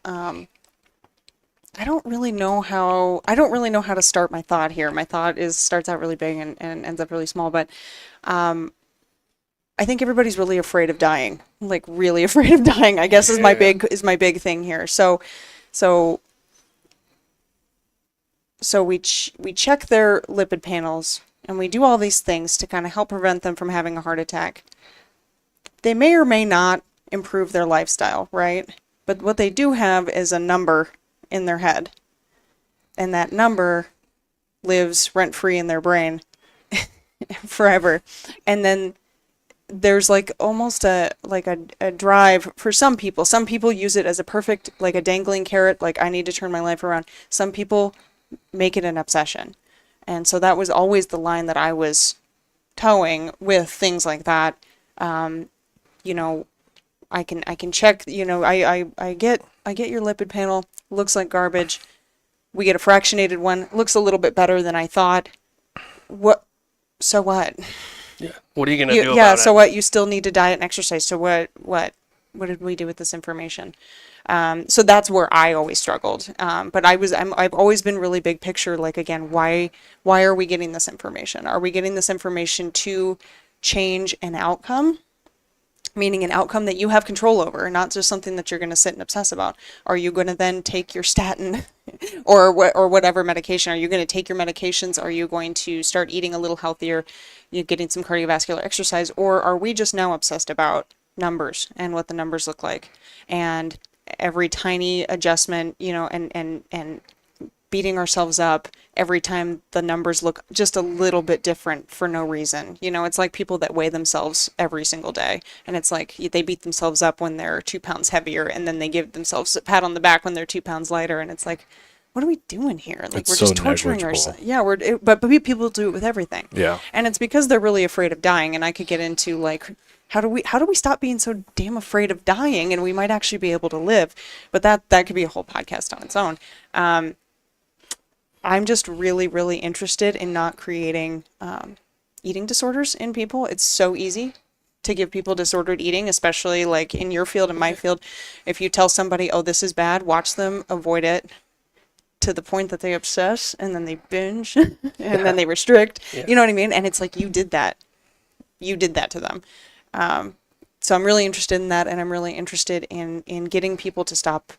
I don't really know how to start my thought here. My thought starts out really big and ends up really small, but I think everybody's really afraid of dying. Like, really afraid of dying, I guess, is my big thing here. So we check their lipid panels, and we do all these things to kind of help prevent them from having a heart attack. They may or may not improve their lifestyle, right? But what they do have is a number in their head, and that number lives rent-free in their brain forever. And then there's like almost a drive for some people. Some people use it as a perfect, like a dangling carrot, like, I need to turn my life around. Some people make it an obsession. And so that was always the line that I was towing with things like that. You know, I can check, you know, I get your lipid panel, looks like garbage. We get a fractionated one, looks a little bit better than I thought. So what? Yeah. What are you gonna do about it? Yeah, so what? You still need to diet and exercise. So what did we do with this information? So that's where I always struggled. But I've always been really big picture. Like, again, why are we getting this information? Are we getting this information to change an outcome? Meaning an outcome that you have control over, not just something that you're going to sit and obsess about. Are you going to then take your statin or whatever medication? Are you going to take your medications? Are you going to start eating a little healthier? You getting some cardiovascular exercise? Or are we just now obsessed about numbers and what the numbers look like? And every tiny adjustment, you know, and beating ourselves up every time the numbers look just a little bit different for no reason. You know, it's like people that weigh themselves every single day, and it's like they beat themselves up when they're 2 pounds heavier, and then they give themselves a pat on the back when they're 2 pounds lighter, and it's like, what are we doing here? Like, It's we're so just torturing negligible. ourselves. Yeah, but people do it with everything. Yeah. And it's because they're really afraid of dying, and I could get into like, how do we stop being so damn afraid of dying, and we might actually be able to live? But that could be a whole podcast on its own. I'm just really, really interested in not creating eating disorders in people. It's so easy to give people disordered eating, especially like in your field and my field. If you tell somebody, oh, this is bad, watch them avoid it to the point that they obsess, and then they binge and then they restrict. Yeah. You know what I mean? And it's like, you did that to them. So I'm really interested in that, and I'm really interested in getting people to stop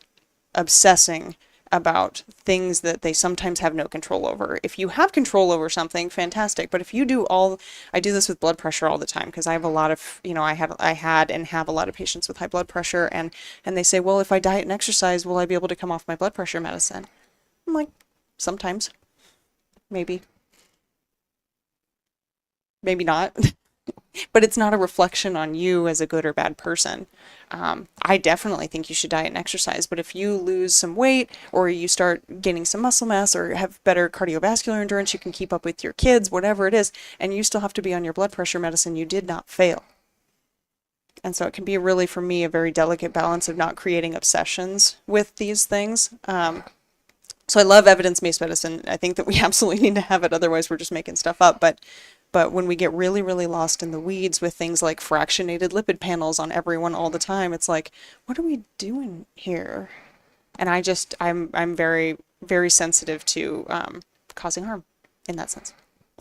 obsessing about things that they sometimes have no control over. If you have control over something, fantastic. But if you do I do this with blood pressure all the time, because I have a lot of, you know, I had and have a lot of patients with high blood pressure, and they say, well, if I diet and exercise, will I be able to come off my blood pressure medicine? I'm like, sometimes, maybe not. but it's not a reflection on you as a good or bad person. I definitely think you should diet and exercise, but if you lose some weight or you start gaining some muscle mass or have better cardiovascular endurance, you can keep up with your kids, whatever it is, and you still have to be on your blood pressure medicine, you did not fail. And so it can be really, for me, a very delicate balance of not creating obsessions with these things. So I love evidence-based medicine. I think that we absolutely need to have it, otherwise we're just making stuff up. But when we get really, really lost in the weeds with things like fractionated lipid panels on everyone all the time, it's like, what are we doing here? And I'm very, very sensitive to causing harm in that sense,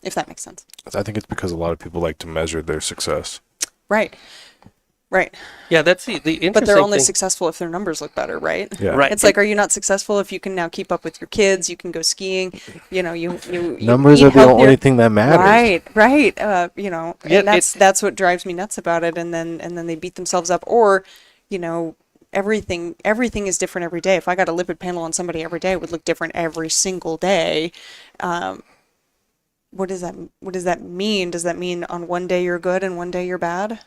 if that makes sense. I think it's because a lot of people like to measure their success. Right. Right. Yeah, that's the interesting But they're only thing. successful if their numbers look better, right? Yeah. Right. It's like, are you not successful if you can now keep up with your kids? You can go skiing. You Numbers eat are the healthier. only thing that matters. Right. Yeah, And that's what drives me nuts about it. And then they beat themselves up, or, everything is different every day. If I got a lipid panel on somebody every day, it would look different every single day. What does that mean? Does that mean on one day you're good and one day you're bad?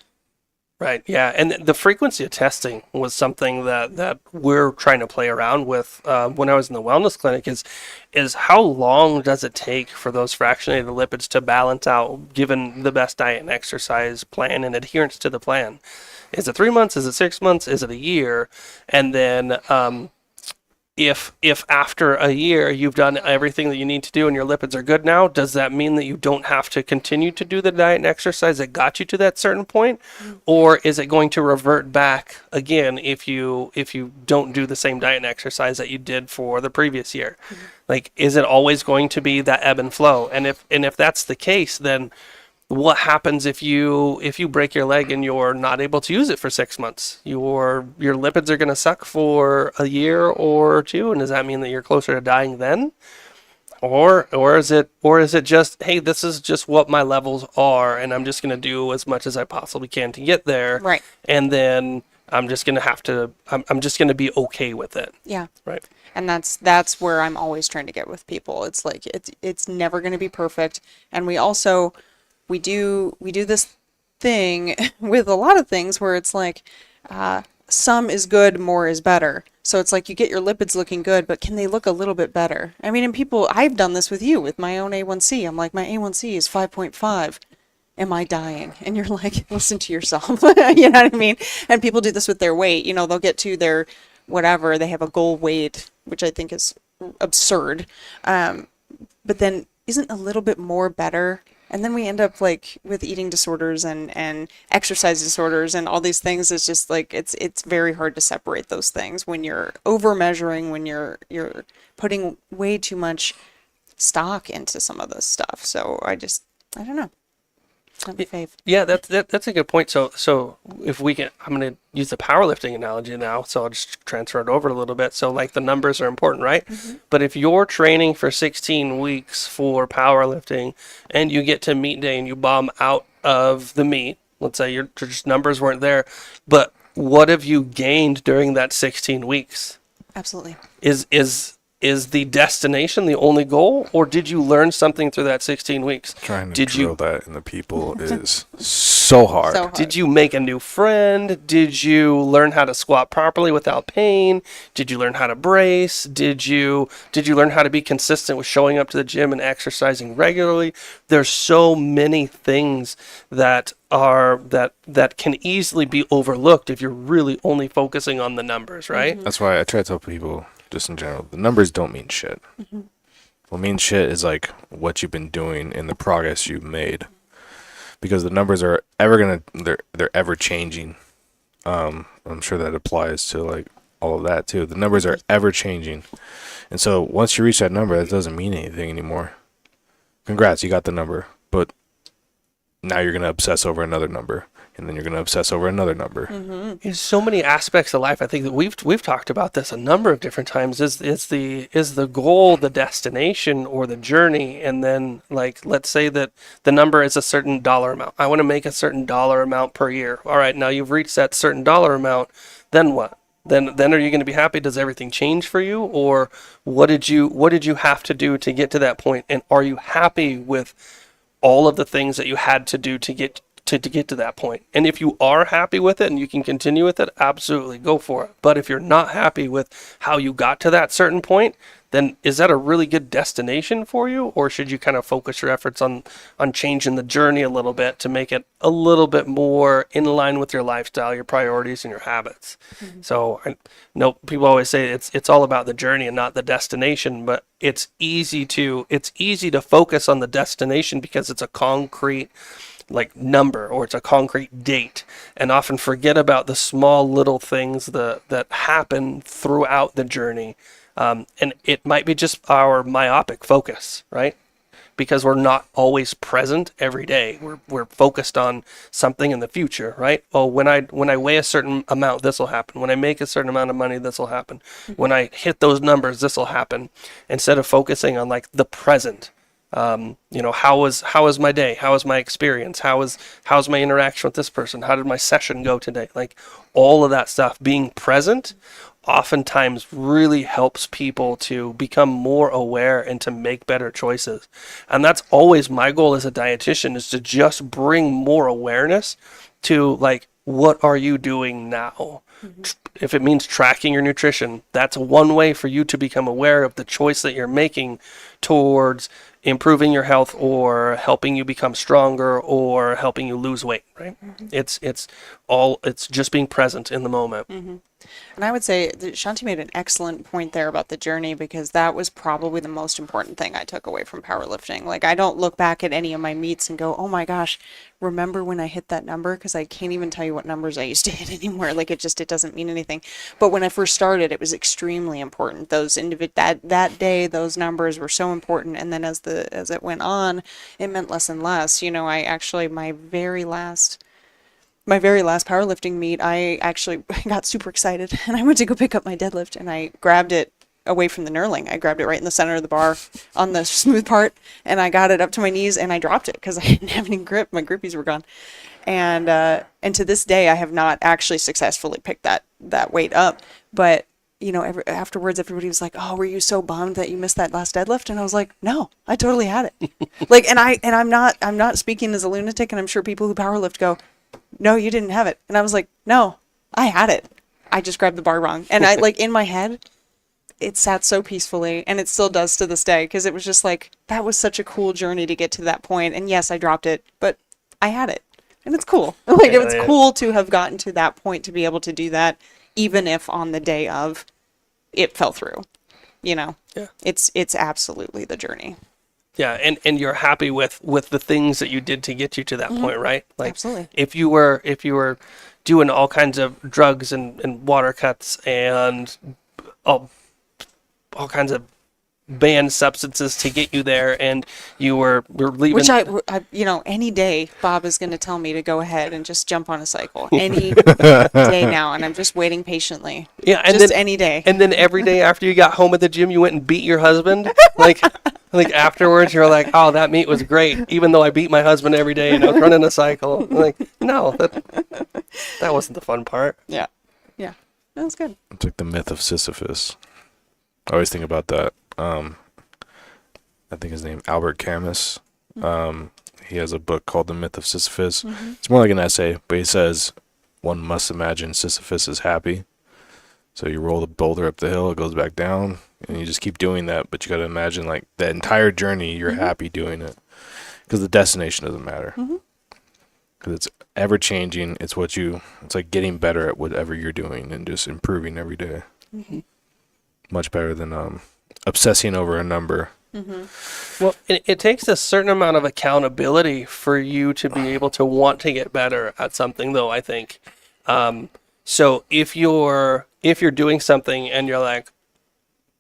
Right. Yeah, and the frequency of testing was something that we're trying to play around with when I was in the wellness clinic. Is how long does it take for those fractionated lipids to balance out, given the best diet and exercise plan and adherence to the plan? Is it 3 months? Is it 6 months? Is it a year? And then if after a year you've done everything that you need to do and your lipids are good now, does that mean that you don't have to continue to do the diet and exercise that got you to that certain point? Or is it going to revert back again if you don't do the same diet and exercise that you did for the previous year? Like, is it always going to be that ebb and flow? And if that's the case, then what happens if you break your leg and you're not able to use it for 6 months? Your lipids are going to suck for a year or two, and does that mean that you're closer to dying then? Or is it just, hey, this is just what my levels are, and I'm just going to do as much as I possibly can to get there, Right. and then I'm just going to have to I'm just going to be okay with it. Yeah. Right. And that's where I'm always trying to get with people. It's like it's never going to be perfect, and we do this thing with a lot of things where it's like some is good, more is better. So it's like you get your lipids looking good, but can they look a little bit better? I mean, and people, I've done this with you with my own A1C. I'm like, my A1C is 5.5. Am I dying? And you're like, listen to yourself. You know what I mean? And people do this with their weight. They'll get to their whatever, they have a goal weight, which I think is absurd. But then isn't a little bit more better? And then we end up like with eating disorders and exercise disorders and all these things. It's just like it's very hard to separate those things when you're over measuring, when you're putting way too much stock into some of this stuff. So I don't know. It's not my fave. Yeah, that's a good point. So if we can, I'm going to use the powerlifting analogy now. So I'll just transfer it over a little bit. So like the numbers are important, right? Mm-hmm. But if you're training for 16 weeks for powerlifting and you get to meet day and you bomb out of the meet, let's say your just numbers weren't there, but what have you gained during that 16 weeks? Absolutely. Is the destination the only goal, or did you learn something through that 16 weeks? Trying to drill that in the people is so hard. So hard. Did you make a new friend? Did you learn how to squat properly without pain? Did you learn how to brace? Did you learn how to be consistent with showing up to the gym and exercising regularly? There's so many things that can easily be overlooked if you're really only focusing on the numbers, right? Mm-hmm. That's why I try to tell people, just in general, the numbers don't mean shit. Mm-hmm. What means shit is like what you've been doing and the progress you've made, because the numbers are they're ever changing. I'm sure that applies to like all of that too. The numbers are ever changing, and so once you reach that number, that doesn't mean anything anymore. Congrats, you got the number, but now you're gonna obsess over another number. And then you're going to obsess over another number. Mm-hmm. There's so many aspects of life. I think that we've talked about this a number of different times. Is the goal the destination or the journey? And then, like, let's say that the number is a certain dollar amount. I want to make a certain dollar amount per year. All right, now you've reached that certain dollar amount. Then what? Then are you going to be happy? Does everything change for you, or what did you have to do to get to that point? And are you happy with all of the things that you had to do to get to get to that point. And if you are happy with it and you can continue with it, absolutely go for it. But if you're not happy with how you got to that certain point, then is that a really good destination for you? Or should you kind of focus your efforts on changing the journey a little bit to make it a little bit more in line with your lifestyle, your priorities, and your habits? So I know people always say it's all about the journey and not the destination, but it's easy to focus on the destination because it's a concrete like number, or it's a concrete date, and often forget about the small little things that happen throughout the journey. And it might be just our myopic focus, right? Because we're not always present every day. We're focused on something in the future, right? Oh, when I weigh a certain amount, this will happen. When I make a certain amount of money, this will happen. When I hit those numbers, this will happen. Instead of focusing on like the present. How was my day? How was my experience? How's my interaction with this person? How did my session go today? Like all of that stuff, being present oftentimes really helps people to become more aware and to make better choices. And that's always my goal as a dietitian, is to just bring more awareness to like, what are you doing now? If it means tracking your nutrition, that's one way for you to become aware of the choice that you're making towards improving your health or helping you become stronger or helping you lose weight, right? It's just being present in the moment. And I would say that Shanti made an excellent point there about the journey, because that was probably the most important thing I took away from powerlifting. Like, I don't look back at any of my meets and go, oh my gosh, remember when I hit that number? Because I can't even tell you what numbers I used to hit anymore. Like, it doesn't mean anything. But when I first started, it was extremely important. Those that day, those numbers were so important. And then as it went on, it meant less and less. I actually, my very last powerlifting meet, I actually got super excited, and I went to go pick up my deadlift, and I grabbed it away from the knurling. I grabbed it right in the center of the bar on the smooth part, and I got it up to my knees, and I dropped it because I didn't have any grip. My grippies were gone. And to this day, I have not actually successfully picked that weight up. But, afterwards, everybody was like, oh, were you so bummed that you missed that last deadlift? And I was like, no, I totally had it. I'm not speaking as a lunatic, and I'm sure people who powerlift go, no, you didn't have it. And I was like, no, I had it. I just grabbed the bar wrong. And I in my head, it sat so peacefully, and it still does to this day, because it was just like, that was such a cool journey to get to that point. And yes, I dropped it, but I had it, and it's cool. It's cool to have gotten to that point, to be able to do that, even if on the day of it fell through, Yeah. It's absolutely the journey. Yeah, and you're happy with the things that you did to get you to that point, right? Like, absolutely. If you were doing all kinds of drugs and water cuts and all kinds of banned substances to get you there, and you were leaving. Which I any day Bob is going to tell me to go ahead and just jump on a cycle any day now, and I'm just waiting patiently. Yeah, and just then any day. And then every day after you got home at the gym, you went and beat your husband. Like afterwards, you're like, oh, that meet was great, even though I beat my husband every day and I was running a cycle. Like, no, that wasn't the fun part. Yeah, that was good. It's like the myth of Sisyphus. I always think about that. I think his name Albert Camus. He has a book called The Myth of Sisyphus. It's more like an essay, but he says one must imagine Sisyphus is happy. So you roll the boulder up the hill, it goes back down, and you just keep doing that. But you got to imagine, like, the entire journey, you're happy doing it, because the destination doesn't matter. Because it's ever changing. It's like getting better at whatever you're doing and just improving every day. Much better than obsessing over a number. Well, it takes a certain amount of accountability for you to be able to want to get better at something, though, I think. So if you're doing something and you're like,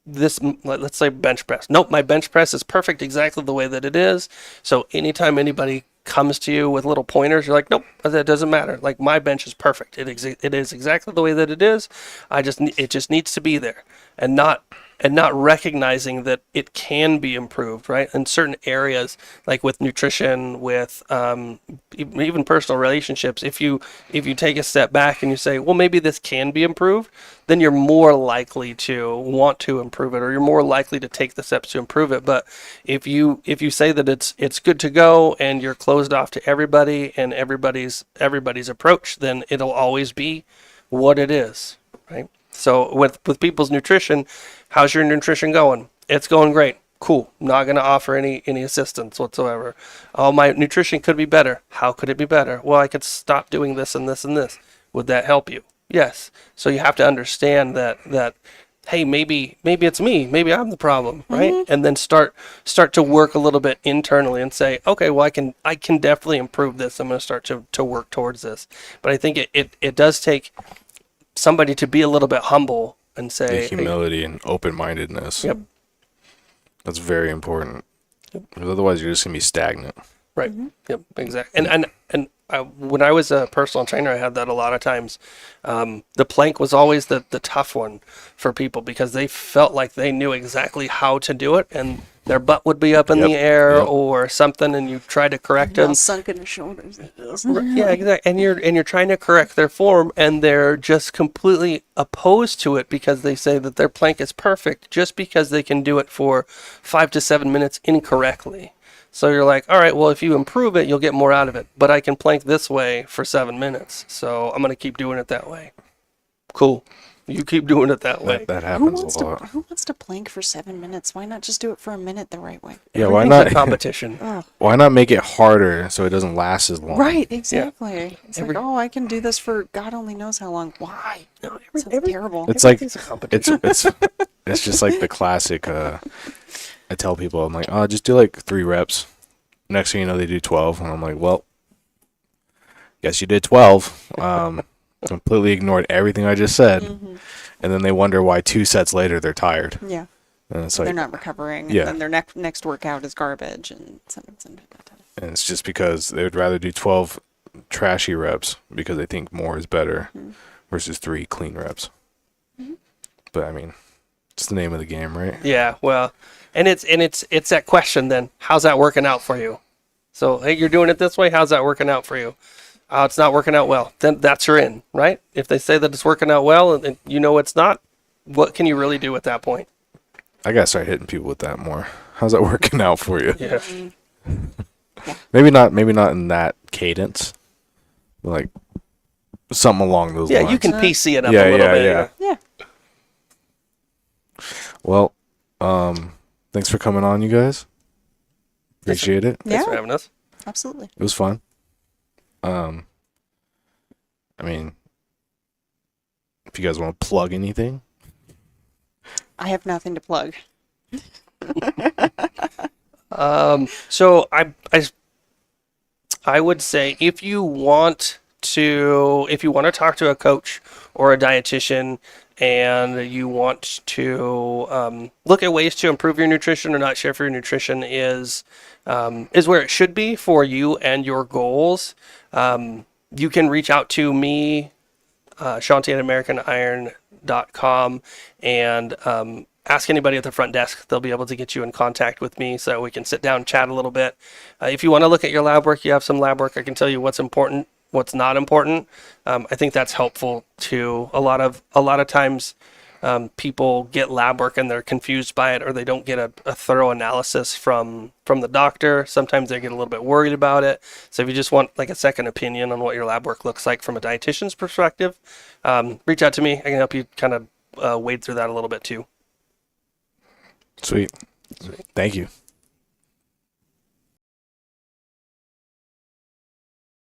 let's say bench press. Nope, my bench press is perfect exactly the way that it is. So anytime anybody comes to you with little pointers, you're like, nope, that doesn't matter. Like, my bench is perfect. It is exactly the way that it is. It just needs to be there, and not and not recognizing that it can be improved, right? In certain areas, like with nutrition, with even personal relationships, if you take a step back and you say, well, maybe this can be improved, then you're more likely to want to improve it, or you're more likely to take the steps to improve it. But if you say that it's good to go and you're closed off to everybody and everybody's approach, then it'll always be what it is, right? So with people's nutrition, how's your nutrition going? It's going great. Cool. Not going to offer any assistance whatsoever. Oh, my nutrition could be better. How could it be better? Well, I could stop doing this and this and this. Would that help you? Yes. So you have to understand that hey, maybe it's me. Maybe I'm the problem, right? And then start to work a little bit internally and say, okay, well, I can definitely improve this. I'm going to start to work towards this. But I think it does take somebody to be a little bit humble and say humility and open-mindedness. Yep. That's very important. Because otherwise, you're just gonna be stagnant. Right. Yep. Exactly. And when I was a personal trainer, I had that a lot of times. The plank was always the tough one for people because they felt like they knew exactly how to do it, and their butt would be up in the air or something, and you try to correct them. Sunk in the shoulders. Yeah, exactly. And you're trying to correct their form, and they're just completely opposed to it because they say that their plank is perfect just because they can do it for 5 to 7 minutes incorrectly. So you're like, all right, well, if you improve it, you'll get more out of it. But I can plank this way for 7 minutes, so I'm going to keep doing it that way. Cool. You keep doing it that way. That happens a lot. Who wants to plank for 7 minutes? Why not just do it for a minute the right way? Yeah, why Everything's not? a competition. Why not make it harder so it doesn't last as long? Right, exactly. It's like, oh, I can do this for God only knows how long. Why? No, Sounds terrible. It's like Everything's a competition. it's just like the classic. I tell people, I'm like, oh, just do like 3 reps. Next thing you know, they do 12, and I'm like, well, guess you did 12. Completely ignored everything I just said, and then they wonder why 2 sets later they're tired. Yeah. And it's They're like, not recovering. Yeah. And then their next workout is garbage. And it's just because they would rather do 12 trashy reps because they think more is better versus 3 clean reps. But I mean, it's the name of the game, right? Yeah, well, and it's that question then. How's that working out for you? So, hey, you're doing it this way. How's that working out for you? It's not working out well. Then that's your in, right? If they say that it's working out well and you know it's not, what can you really do at that point? I gotta start hitting people with that more. How's that working out for you? Yeah. Maybe not in that cadence. Like something along those lines. Yeah, you can PC it up Yeah, a little yeah, bit. yeah. yeah. Well, thanks for coming on, you guys. Appreciate it. Thanks for Yeah, having us. absolutely. It was fun. I mean, if you guys want to plug anything, I have nothing to plug. So I would say if you want to talk to a coach or a dietitian and you want to look at ways to improve your nutrition or not sure if your nutrition is where it should be for you and your goals, you can reach out to me, Shanti at AmericanIron.com, and ask anybody at the front desk. They'll be able to get you in contact with me so we can sit down and chat a little bit. If you want to look at your lab work, you have some lab work. I can tell you what's important, what's not important. I think that's helpful too. A lot of times people get lab work and they're confused by it, or they don't get a thorough analysis from the doctor. Sometimes they get a little bit worried about it. So if you just want like a second opinion on what your lab work looks like from a dietitian's perspective, reach out to me. I can help you kind of wade through that a little bit too. sweet. Thank you.